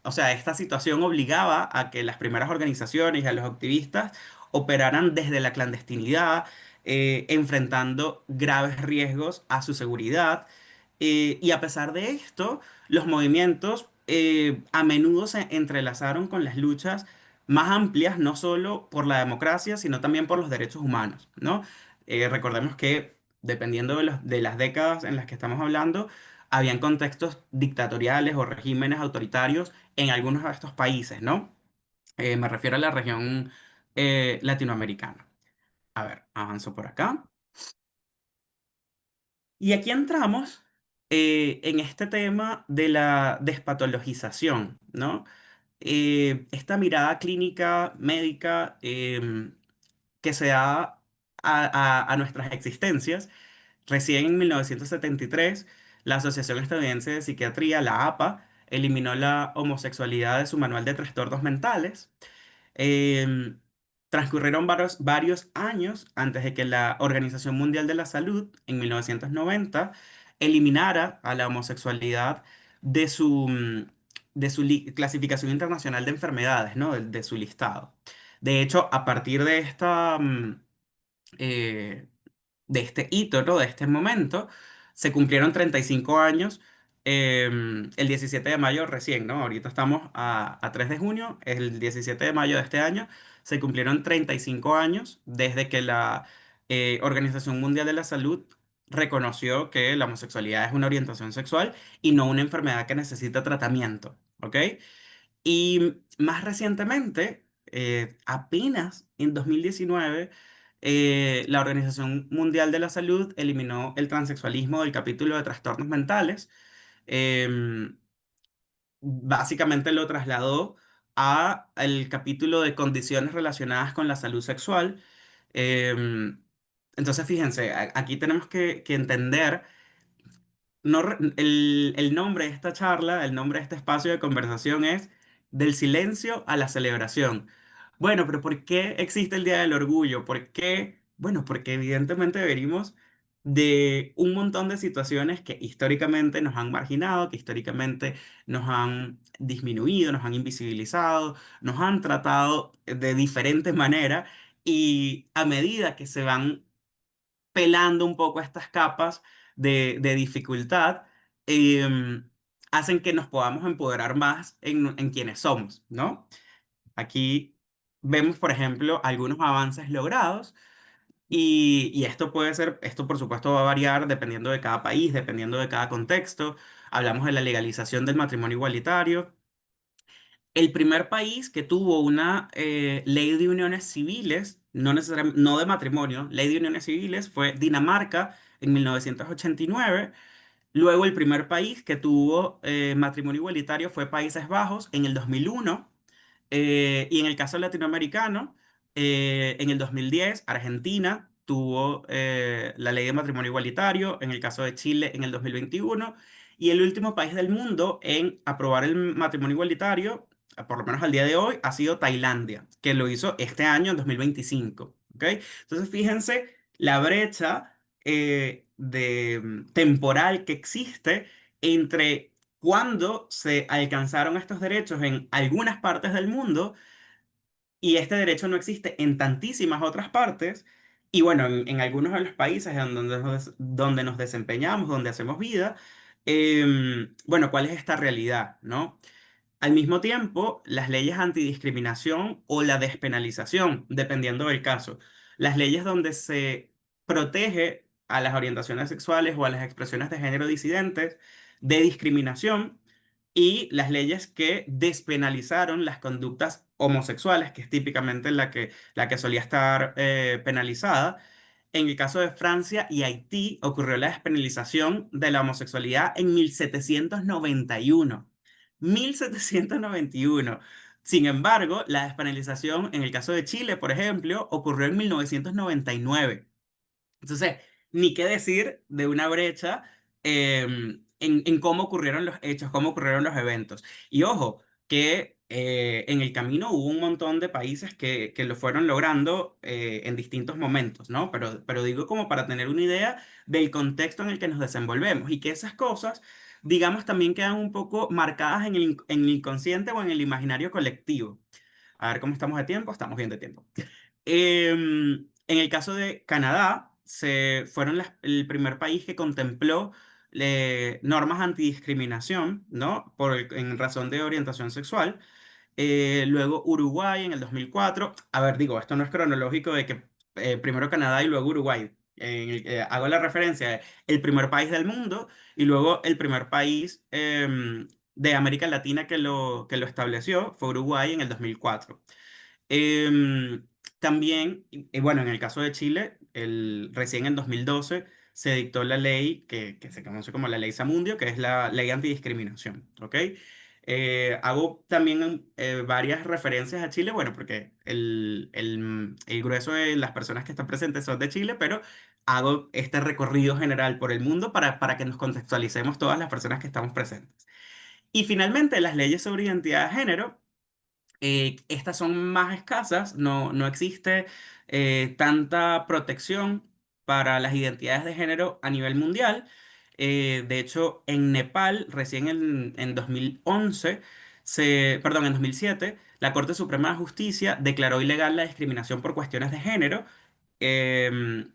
o sea, esta situación obligaba a que las primeras organizaciones y a los activistas operaran desde la clandestinidad, enfrentando graves riesgos a su seguridad. Y a pesar de esto, los movimientos a menudo se entrelazaron con las luchas más amplias, no solo por la democracia, sino también por los derechos humanos, ¿no? Recordemos que dependiendo de las décadas en las que estamos hablando, habían contextos dictatoriales o regímenes autoritarios en algunos de estos países, ¿no? Me refiero a la región latinoamericana. A ver, avanzo por acá. Y aquí entramos en este tema de la despatologización, ¿no? Esta mirada clínica, médica, que se da a nuestras existencias. Recién en 1973, la Asociación Estadounidense de Psiquiatría, la APA, eliminó la homosexualidad de su manual de trastornos mentales. Em, Transcurrieron varios años antes de que la Organización Mundial de la Salud, en 1990, eliminara a la homosexualidad de su clasificación internacional de enfermedades, ¿no? De su listado. De hecho, a partir eh, de este hito, ¿no? De este momento, se cumplieron 35 años el 17 de mayo recién, ¿no? Ahorita estamos a 3 de junio, el 17 de mayo de este año se cumplieron 35 años desde que la Organización Mundial de la Salud reconoció que la homosexualidad es una orientación sexual y no una enfermedad que necesita tratamiento, ¿ok? Y más recientemente, apenas en 2019, la Organización Mundial de la Salud eliminó el transexualismo del capítulo de trastornos mentales. Em, Básicamente lo trasladó a el capítulo de condiciones relacionadas con la salud sexual. Em, entonces, fíjense, aquí tenemos que entender no, el nombre de esta charla, el nombre de este espacio de conversación es Del silencio a la celebración. Bueno, pero ¿por qué existe el Día del Orgullo? ¿Por qué? Bueno, porque evidentemente venimos de un montón de situaciones que históricamente nos han marginado, que históricamente nos han disminuido, nos han invisibilizado, nos han tratado de diferentes maneras y a medida que se van pelando un poco estas capas de dificultad, em, hacen que nos podamos empoderar más en quienes somos, ¿no? Aquí vemos, por ejemplo, algunos avances logrados. Y esto puede ser, esto por supuesto va a variar dependiendo de cada país, dependiendo de cada contexto. Hablamos de la legalización del matrimonio igualitario. El primer país que tuvo una ley de uniones civiles, no necesariamente, no de matrimonio, ley de uniones civiles, fue Dinamarca en 1989. Luego el primer país que tuvo matrimonio igualitario fue Países Bajos en el 2001. Y en el caso latinoamericano, en el 2010 Argentina tuvo la ley de matrimonio igualitario, en el caso de Chile en el 2021, y el último país del mundo en aprobar el matrimonio igualitario, por lo menos al día de hoy, ha sido Tailandia, que lo hizo este año, en 2025. ¿Ok? Entonces, fíjense la brecha temporal que existe entre cuando se alcanzaron estos derechos en algunas partes del mundo y este derecho no existe en tantísimas otras partes. Y bueno, en algunos de los países en donde nos desempeñamos, donde hacemos vida, bueno, ¿cuál es esta realidad, no? Al mismo tiempo, las leyes antidiscriminación o la despenalización, dependiendo del caso. Las leyes donde se protege a las orientaciones sexuales o a las expresiones de género disidentes de discriminación y las leyes que despenalizaron las conductas homosexuales, que es típicamente la que solía estar penalizada. En el caso de Francia y Haití ocurrió la despenalización de la homosexualidad en 1791. 1791. Sin embargo, la despenalización en el caso de Chile, por ejemplo, ocurrió en 1999. Entonces, ni qué decir de una brecha en cómo ocurrieron los hechos, cómo ocurrieron los eventos. Y ojo, que en el camino hubo un montón de países que lo fueron logrando en distintos momentos, ¿no? Pero digo como para tener una idea del contexto en el que nos desenvolvemos y que esas cosas, digamos, también quedan un poco marcadas en el inconsciente o en el imaginario colectivo. A ver cómo estamos de tiempo, estamos bien de tiempo. En el caso de Canadá, fueron el primer país que contempló normas antidiscriminación, ¿no? En razón de orientación sexual. Luego Uruguay en el 2004. A ver, digo, esto no es cronológico de que primero Canadá y luego Uruguay. Hago la referencia de el primer país del mundo y luego el primer país de América Latina que lo estableció fue Uruguay en el 2004. Em, También, y bueno, en el caso de Chile, recién en 2012 se dictó la ley que se conoce como la Ley Zamundio, que es la ley antidiscriminación, ¿ok? Hago también varias referencias a Chile, bueno, porque el grueso de las personas que están presentes son de Chile, pero hago este recorrido general por el mundo para que nos contextualicemos todas las personas que estamos presentes. Y finalmente, las leyes sobre identidad de género. Estas son más escasas, no existe tanta protección para las identidades de género a nivel mundial. De hecho, en Nepal, recién en 2011, perdón, en 2007, la Corte Suprema de Justicia declaró ilegal la discriminación por cuestiones de género. em,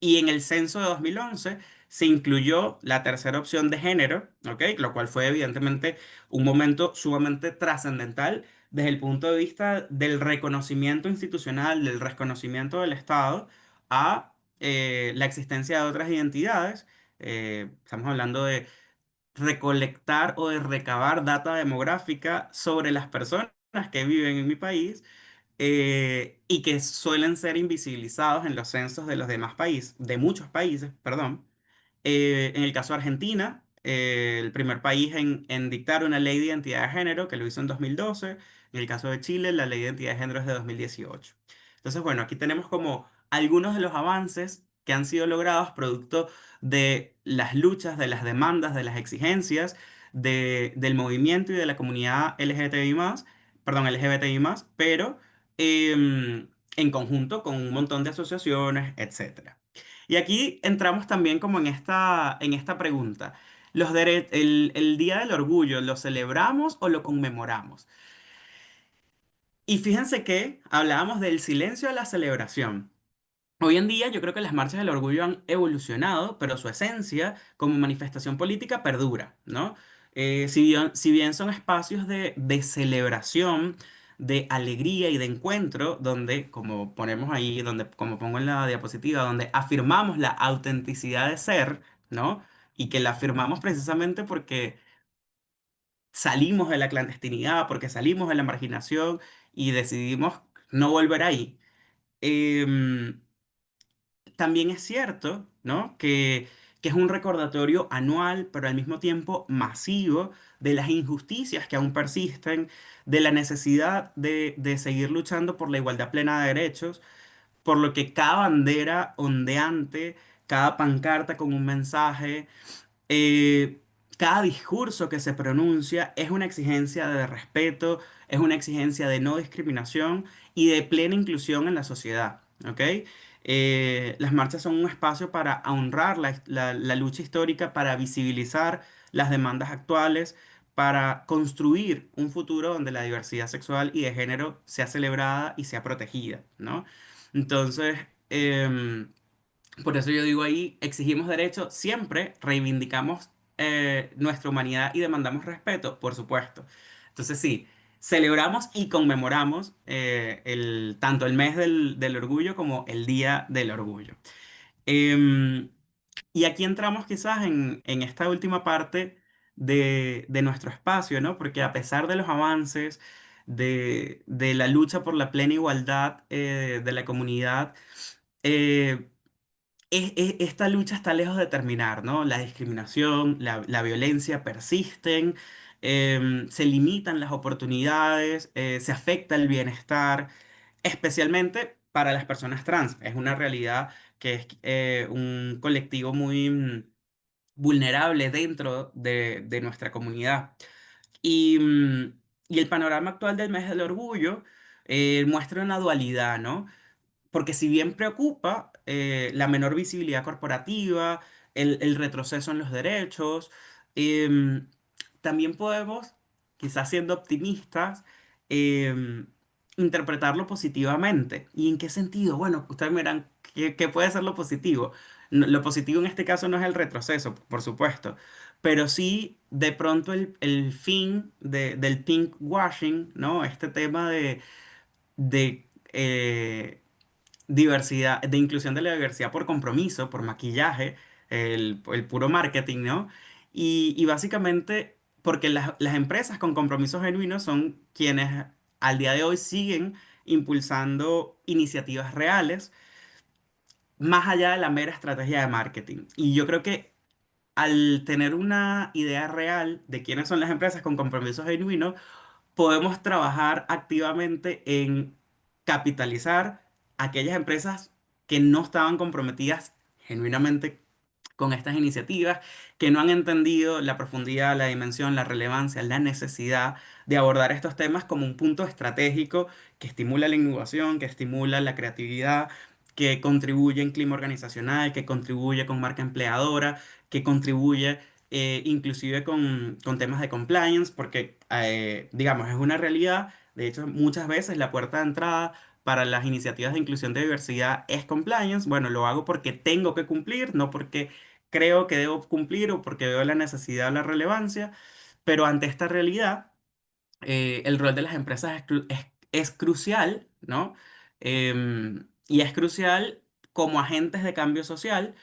y en el censo de 2011 se incluyó la tercera opción de género, ¿ok? Lo cual fue evidentemente un momento sumamente trascendental desde el punto de vista del reconocimiento institucional, del reconocimiento del Estado a la existencia de otras identidades. Estamos hablando de recolectar o de recabar data demográfica sobre las personas que viven en mi país y que suelen ser invisibilizados en los censos de los demás países, de muchos países, perdón. En el caso de Argentina, el primer país en dictar una ley de identidad de género, que lo hizo en 2012. En el caso de Chile, la ley de identidad de género es de 2018. Entonces, bueno, aquí tenemos como algunos de los avances que han sido logrados producto de las luchas, de las demandas, de las exigencias del movimiento y de la comunidad LGBTI+, perdón, LGBTI+, pero en conjunto con un montón de asociaciones, etcétera. Y aquí entramos también como en esta pregunta. El Día del Orgullo, ¿lo celebramos o lo conmemoramos? Y fíjense que hablábamos del silencio de la celebración. Hoy en día yo creo que las marchas del orgullo han evolucionado, pero su esencia como manifestación política perdura, ¿no? Si bien son espacios de celebración, de alegría y de encuentro, donde, como ponemos ahí, donde, como pongo en la diapositiva, donde afirmamos la autenticidad de ser, ¿no? Y que la afirmamos precisamente porque salimos de la clandestinidad, porque salimos de la marginación y decidimos no volver ahí. Em, También es cierto, ¿no? Que es un recordatorio anual, pero al mismo tiempo masivo, de las injusticias que aún persisten, de la necesidad de seguir luchando por la igualdad plena de derechos, por lo que cada bandera ondeante, cada pancarta con un mensaje, eh, cada discurso que se pronuncia es una exigencia de respeto, es una exigencia de no discriminación y de plena inclusión en la sociedad, ¿ok? Las marchas son un espacio para honrar la lucha histórica, para visibilizar las demandas actuales, para construir un futuro donde la diversidad sexual y de género sea celebrada y sea protegida, ¿no? Entonces, por eso yo digo ahí, exigimos derechos, siempre reivindicamos nuestra humanidad y demandamos respeto, por supuesto. Entonces sí, celebramos y conmemoramos tanto el mes del orgullo como el Día del Orgullo. Em, y aquí entramos quizás en esta última parte de nuestro espacio, ¿no? Porque a pesar de los avances, de la lucha por la plena igualdad de la comunidad, eh, esta lucha está lejos de terminar, ¿no? La discriminación, la violencia persisten, se limitan las oportunidades, se afecta el bienestar, especialmente para las personas trans. Es una realidad que es un colectivo muy vulnerable dentro de nuestra comunidad. Y, y el panorama actual del mes del orgullo muestra una dualidad, ¿no? Porque si bien preocupa la menor visibilidad corporativa, el retroceso en los derechos, em, también podemos, quizás siendo optimistas, em, interpretarlo positivamente. ¿Y en qué sentido? Bueno, ustedes miran, ¿qué puede ser lo positivo? Lo positivo en este caso no es el retroceso, por supuesto, pero sí de pronto el fin del pink washing, ¿no? Este tema de diversidad, de inclusión de la diversidad por compromiso, por maquillaje, el puro marketing, ¿no? Y básicamente porque las empresas con compromisos genuinos son quienes al día de hoy siguen impulsando iniciativas reales más allá de la mera estrategia de marketing. Y yo creo que al tener una idea real de quiénes son las empresas con compromisos genuinos, podemos trabajar activamente en capitalizar aquellas empresas que no estaban comprometidas genuinamente con estas iniciativas, que no han entendido la profundidad, la dimensión, la relevancia, la necesidad de abordar estos temas como un punto estratégico que estimula la innovación, que estimula la creatividad, que contribuye en clima organizacional, que contribuye con marca empleadora, que contribuye inclusive con temas de compliance, porque, digamos, es una realidad. De hecho, muchas veces la puerta de entrada para las iniciativas de inclusión de diversidad es compliance. Bueno, lo hago porque tengo que cumplir, no porque creo que debo cumplir o porque veo la necesidad o la relevancia. Pero ante esta realidad, el rol de las empresas es crucial, ¿no? Y es crucial como agentes de cambio social,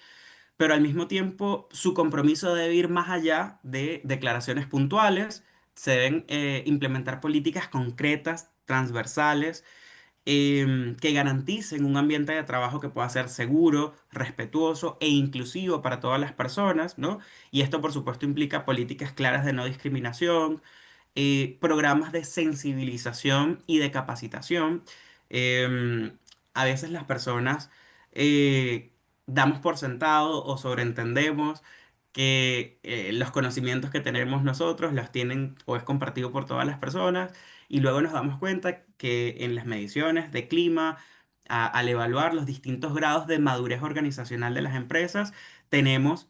pero al mismo tiempo su compromiso debe ir más allá de declaraciones puntuales. Se deben implementar políticas concretas, transversales, que garanticen un ambiente de trabajo que pueda ser seguro, respetuoso e inclusivo para todas las personas, ¿no? Y esto, por supuesto, implica políticas claras de no discriminación, programas de sensibilización y de capacitación. Em, a veces las personas eh, damos por sentado o sobreentendemos que los conocimientos que tenemos nosotros los tienen o es compartido por todas las personas y luego nos damos cuenta que en las mediciones de clima, al evaluar los distintos grados de madurez organizacional de las empresas, tenemos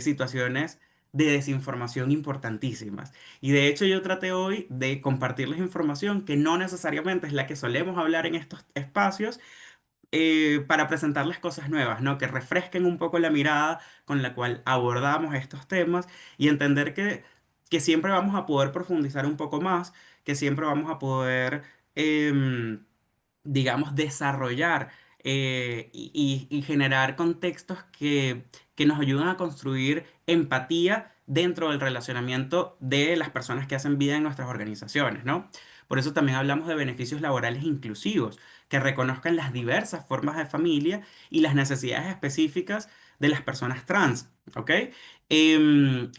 situaciones de desinformación importantísimas. Y de hecho yo traté hoy de compartirles información que no necesariamente es la que solemos hablar en estos espacios, para presentarles cosas nuevas, ¿no? Que refresquen un poco la mirada con la cual abordamos estos temas y entender que siempre vamos a poder profundizar un poco más, que siempre vamos a poder digamos, desarrollar y generar contextos que nos ayudan a construir empatía dentro del relacionamiento de las personas que hacen vida en nuestras organizaciones, ¿no? Por eso también hablamos de beneficios laborales inclusivos, que reconozcan las diversas formas de familia y las necesidades específicas de las personas trans, ¿ok?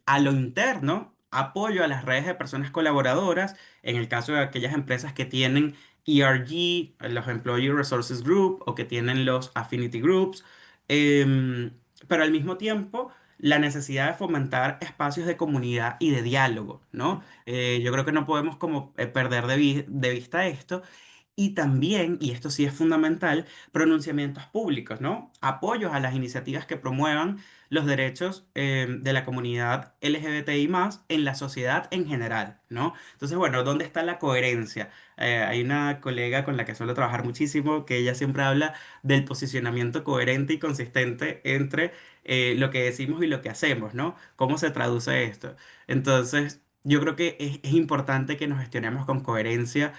A lo interno, apoyo a las redes de personas colaboradoras, en el caso de aquellas empresas que tienen ERG, los Employee Resources Group, o que tienen los Affinity Groups, em, pero al mismo tiempo la necesidad de fomentar espacios de comunidad y de diálogo, ¿no? Yo creo que no podemos como perder de vista esto. Y también, y esto sí es fundamental, pronunciamientos públicos, ¿no? Apoyos a las iniciativas que promuevan los derechos de la comunidad LGBTI+ en la sociedad en general, ¿no? Entonces, bueno, ¿dónde está la coherencia? Hay una colega con la que suelo trabajar muchísimo que ella siempre habla del posicionamiento coherente y consistente entre lo que decimos y lo que hacemos, ¿no? ¿Cómo se traduce esto? Entonces, yo creo que es importante que nos gestionemos con coherencia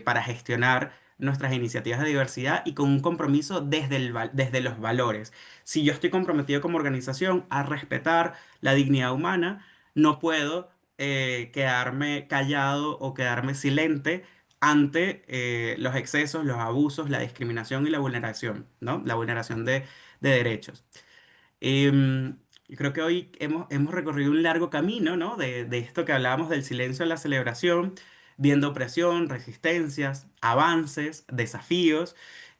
para gestionar nuestras iniciativas de diversidad y con un compromiso desde los valores. Si yo estoy comprometido como organización a respetar la dignidad humana, no puedo quedarme callado o quedarme silente ante los excesos, los abusos, la discriminación y la vulneración, ¿no? La vulneración de derechos. Yo creo que hoy hemos recorrido un largo camino, ¿no? De esto que hablábamos del silencio a la celebración, viendo opresión, resistencias, avances, desafíos.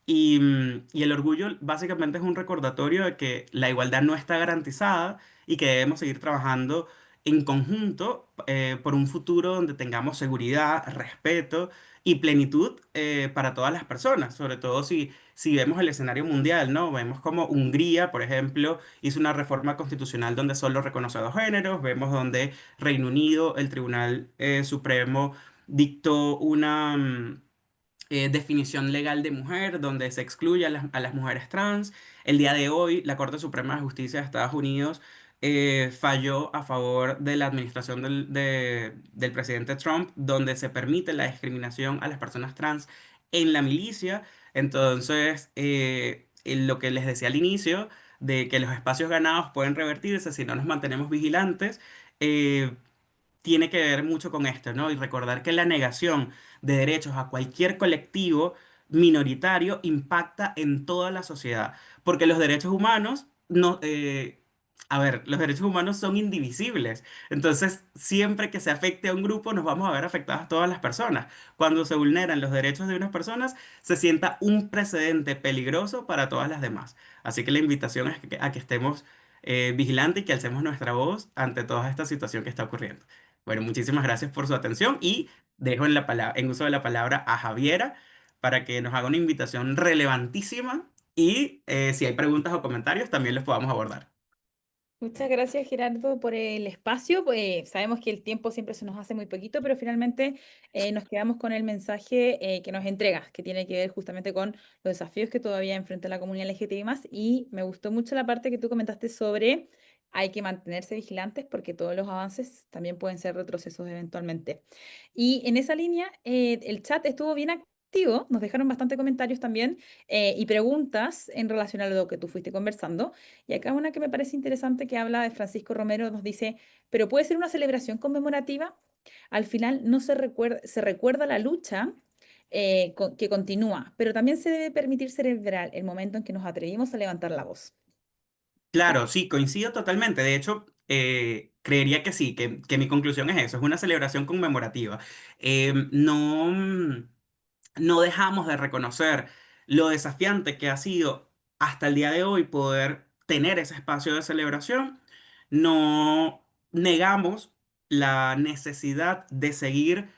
Y el orgullo básicamente es un recordatorio de que la igualdad no está garantizada y que debemos seguir trabajando en conjunto por un futuro donde tengamos seguridad, respeto y plenitud para todas las personas, sobre todo si vemos el escenario mundial, ¿no? Vemos como Hungría, por ejemplo, hizo una reforma constitucional donde solo reconoce a dos géneros, vemos donde Reino Unido, el Tribunal Supremo dictó una definición legal de mujer donde se excluye a las mujeres trans. El día de hoy, la Corte Suprema de Justicia de Estados Unidos falló a favor de la administración del presidente Trump, donde se permite la discriminación a las personas trans en la milicia. Entonces, en lo que les decía al inicio, de que los espacios ganados pueden revertirse si no nos mantenemos vigilantes, eh, tiene que ver mucho con esto, ¿no? Y recordar que la negación de derechos a cualquier colectivo minoritario impacta en toda la sociedad, porque los derechos humanos no, a ver, los derechos humanos son indivisibles, entonces siempre que se afecte a un grupo nos vamos a ver afectadas todas las personas. Cuando se vulneran los derechos de unas personas, se sienta un precedente peligroso para todas las demás. Así que la invitación es a que estemos vigilantes y que alcemos nuestra voz ante toda esta situación que está ocurriendo. Bueno, muchísimas gracias por su atención y dejo en uso de la palabra a Javiera para que nos haga una invitación relevantísima y si hay preguntas o comentarios también los podamos abordar. Muchas gracias, Gerardo, por el espacio. Pues, sabemos que el tiempo siempre se nos hace muy poquito, pero finalmente nos quedamos con el mensaje que nos entregas, que tiene que ver justamente con los desafíos que todavía enfrenta la comunidad LGTBI+. Y me gustó mucho la parte que tú comentaste sobre hay que mantenerse vigilantes porque todos los avances también pueden ser retrocesos eventualmente. Y en esa línea, el chat estuvo bien activo, nos dejaron bastante comentarios también y preguntas en relación a lo que tú fuiste conversando. Y acá una que me parece interesante que habla de Francisco Romero, nos dice, pero puede ser una celebración conmemorativa. Al final no se recuerda la lucha que continúa, pero también se debe permitir celebrar el momento en que nos atrevimos a levantar la voz. Claro, sí, coincido totalmente. De hecho, creería que sí, que mi conclusión es eso, es una celebración conmemorativa. No. No dejamos de reconocer lo desafiante que ha sido hasta el día de hoy poder tener ese espacio de celebración. No negamos la necesidad de seguir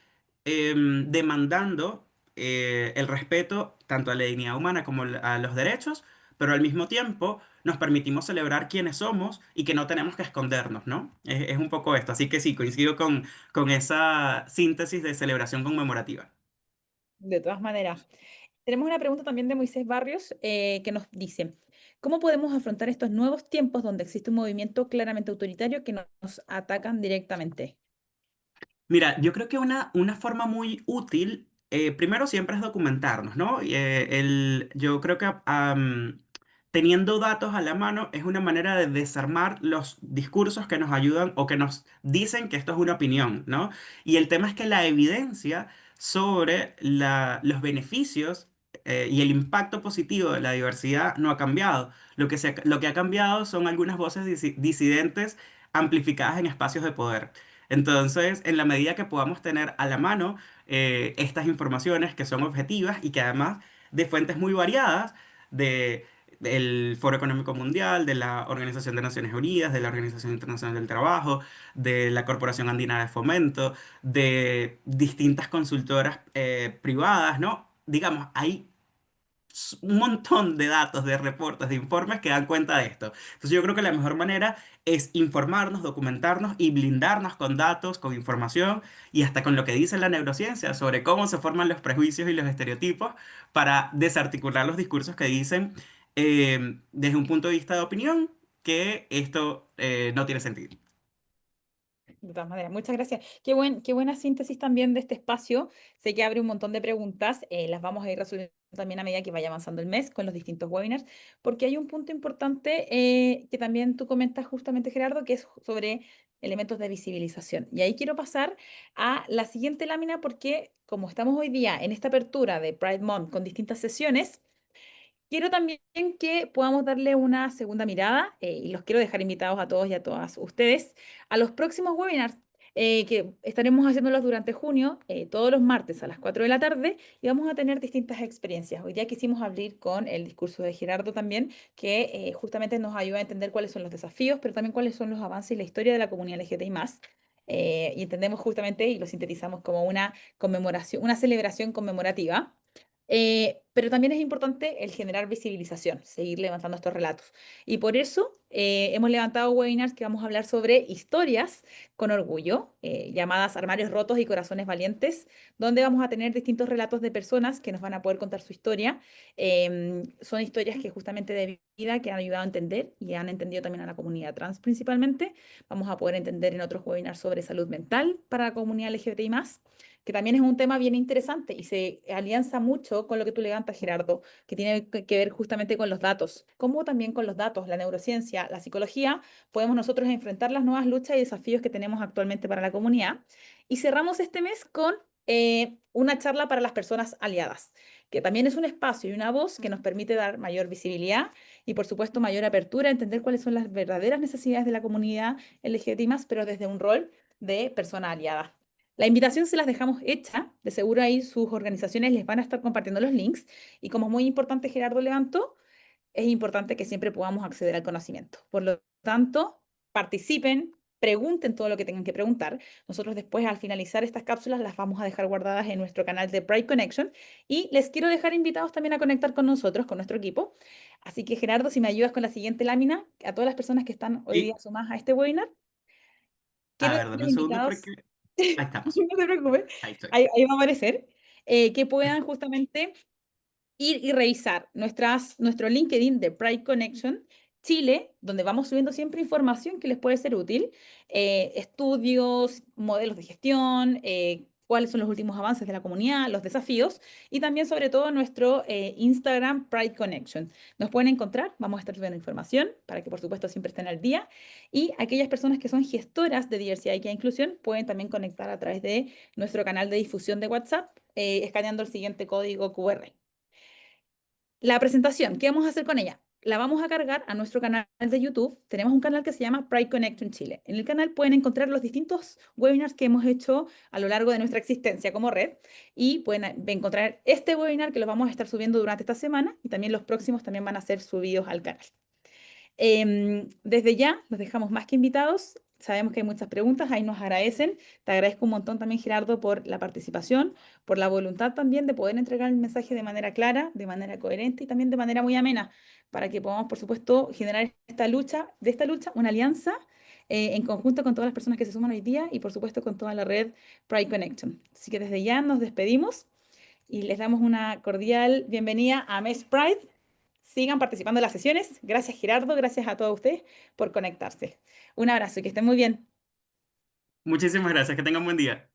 demandando el respeto tanto a la dignidad humana como a los derechos, pero al mismo tiempo nos permitimos celebrar quiénes somos y que no tenemos que escondernos, ¿no? Es un poco esto. Así que sí, coincido con esa síntesis de celebración conmemorativa. De todas maneras, tenemos una pregunta también de Moisés Barrios que nos dice, ¿cómo podemos afrontar estos nuevos tiempos donde existe un movimiento claramente autoritario que nos atacan directamente? Mira, yo creo que una forma muy útil primero siempre es documentarnos, ¿no? Yo creo que teniendo datos a la mano es una manera de desarmar los discursos que nos ayudan o que nos dicen que esto es una opinión, ¿no? Y el tema es que la evidencia sobre los beneficios y el impacto positivo de la diversidad no ha cambiado. Lo que ha cambiado son algunas voces disidentes amplificadas en espacios de poder. Entonces, en la medida que podamos tener a la mano estas informaciones que son objetivas y que además de fuentes muy variadas, de, del Foro Económico Mundial, de la Organización de Naciones Unidas, de la Organización Internacional del Trabajo, de la Corporación Andina de Fomento, de distintas consultoras privadas, ¿no? Digamos, hay un montón de datos, de reportes, de informes que dan cuenta de esto. Entonces yo creo que la mejor manera es informarnos, documentarnos y blindarnos con datos, con información y hasta con lo que dice la neurociencia sobre cómo se forman los prejuicios y los estereotipos para desarticular los discursos que dicen desde un punto de vista de opinión que esto no tiene sentido. De todas maneras, muchas gracias. Qué buena síntesis también de este espacio. Sé que abre un montón de preguntas, las vamos a ir resolviendo también a medida que vaya avanzando el mes con los distintos webinars, porque hay un punto importante que también tú comentas justamente, Gerardo, que es sobre elementos de visibilización. Y ahí quiero pasar a la siguiente lámina porque como estamos hoy día en esta apertura de Pride Month con distintas sesiones, quiero también que podamos darle una segunda mirada y los quiero dejar invitados a todos y a todas ustedes a los próximos webinars que estaremos haciéndolos durante junio, todos los martes a las 4 de la tarde y vamos a tener distintas experiencias. Hoy día quisimos abrir con el discurso de Gerardo también, que justamente nos ayuda a entender cuáles son los desafíos, pero también cuáles son los avances y la historia de la comunidad LGTBI+. Y entendemos justamente y lo sintetizamos como una conmemoración, una celebración conmemorativa. Pero también es importante el generar visibilización, seguir levantando estos relatos. Y por eso hemos levantado webinars que vamos a hablar sobre historias con orgullo, llamadas Armarios Rotos y Corazones Valientes, donde vamos a tener distintos relatos de personas que nos van a poder contar su historia. Son historias que justamente de vida que han ayudado a entender y han entendido también a la comunidad trans principalmente. Vamos a poder entender en otros webinars sobre salud mental para la comunidad LGBTI+, que también es un tema bien interesante y se alianza mucho con lo que tú levantas, Gerardo, que tiene que ver justamente con los datos. Como también con los datos, la neurociencia, la psicología, podemos nosotros enfrentar las nuevas luchas y desafíos que tenemos actualmente para la comunidad. Y cerramos este mes con una charla para las personas aliadas, que también es un espacio y una voz que nos permite dar mayor visibilidad y, por supuesto, mayor apertura a entender cuáles son las verdaderas necesidades de la comunidad LGBTI+, pero desde un rol de persona aliada. La invitación se las dejamos hecha, de seguro ahí sus organizaciones les van a estar compartiendo los links y como es muy importante Gerardo levantó, es importante que siempre podamos acceder al conocimiento. Por lo tanto, participen, pregunten todo lo que tengan que preguntar. Nosotros después al finalizar estas cápsulas las vamos a dejar guardadas en nuestro canal de Pride Connection y les quiero dejar invitados también a conectar con nosotros, con nuestro equipo. Así que Gerardo, si me ayudas con la siguiente lámina, a todas las personas que están hoy día Y, sumadas a este webinar, a quiero ver, dame dejarles un segundo invitados. porque ahí estamos. No te preocupes, Ahí estoy. ahí va a aparecer, que puedan justamente ir y revisar nuestro LinkedIn de Pride Connection Chile, donde vamos subiendo siempre información que les puede ser útil, estudios, modelos de gestión, cuáles son los últimos avances de la comunidad, los desafíos, y también sobre todo nuestro Instagram Pride Connection. Nos pueden encontrar, vamos a estar subiendo información para que por supuesto siempre estén al día, y aquellas personas que son gestoras de diversidad y inclusión pueden también conectar a través de nuestro canal de difusión de WhatsApp, escaneando el siguiente código QR. La presentación, ¿qué vamos a hacer con ella? La vamos a cargar a nuestro canal de YouTube. Tenemos un canal que se llama Pride Connection Chile. En el canal pueden encontrar los distintos webinars que hemos hecho a lo largo de nuestra existencia como red y pueden encontrar este webinar que lo vamos a estar subiendo durante esta semana y también los próximos también van a ser subidos al canal. Desde ya los dejamos más que invitados. Sabemos que hay muchas preguntas, ahí nos agradecen. Te agradezco un montón también, Gerardo, por la participación, por la voluntad también de poder entregar el mensaje de manera clara, de manera coherente y también de manera muy amena, para que podamos, por supuesto, generar de esta lucha una alianza en conjunto con todas las personas que se suman hoy día y, por supuesto, con toda la red Pride Connection. Así que desde ya nos despedimos y les damos una cordial bienvenida a Mes Pride. Sigan participando en las sesiones. Gracias, Gerardo. Gracias a todos ustedes por conectarse. Un abrazo y que estén muy bien. Muchísimas gracias, que tengan buen día.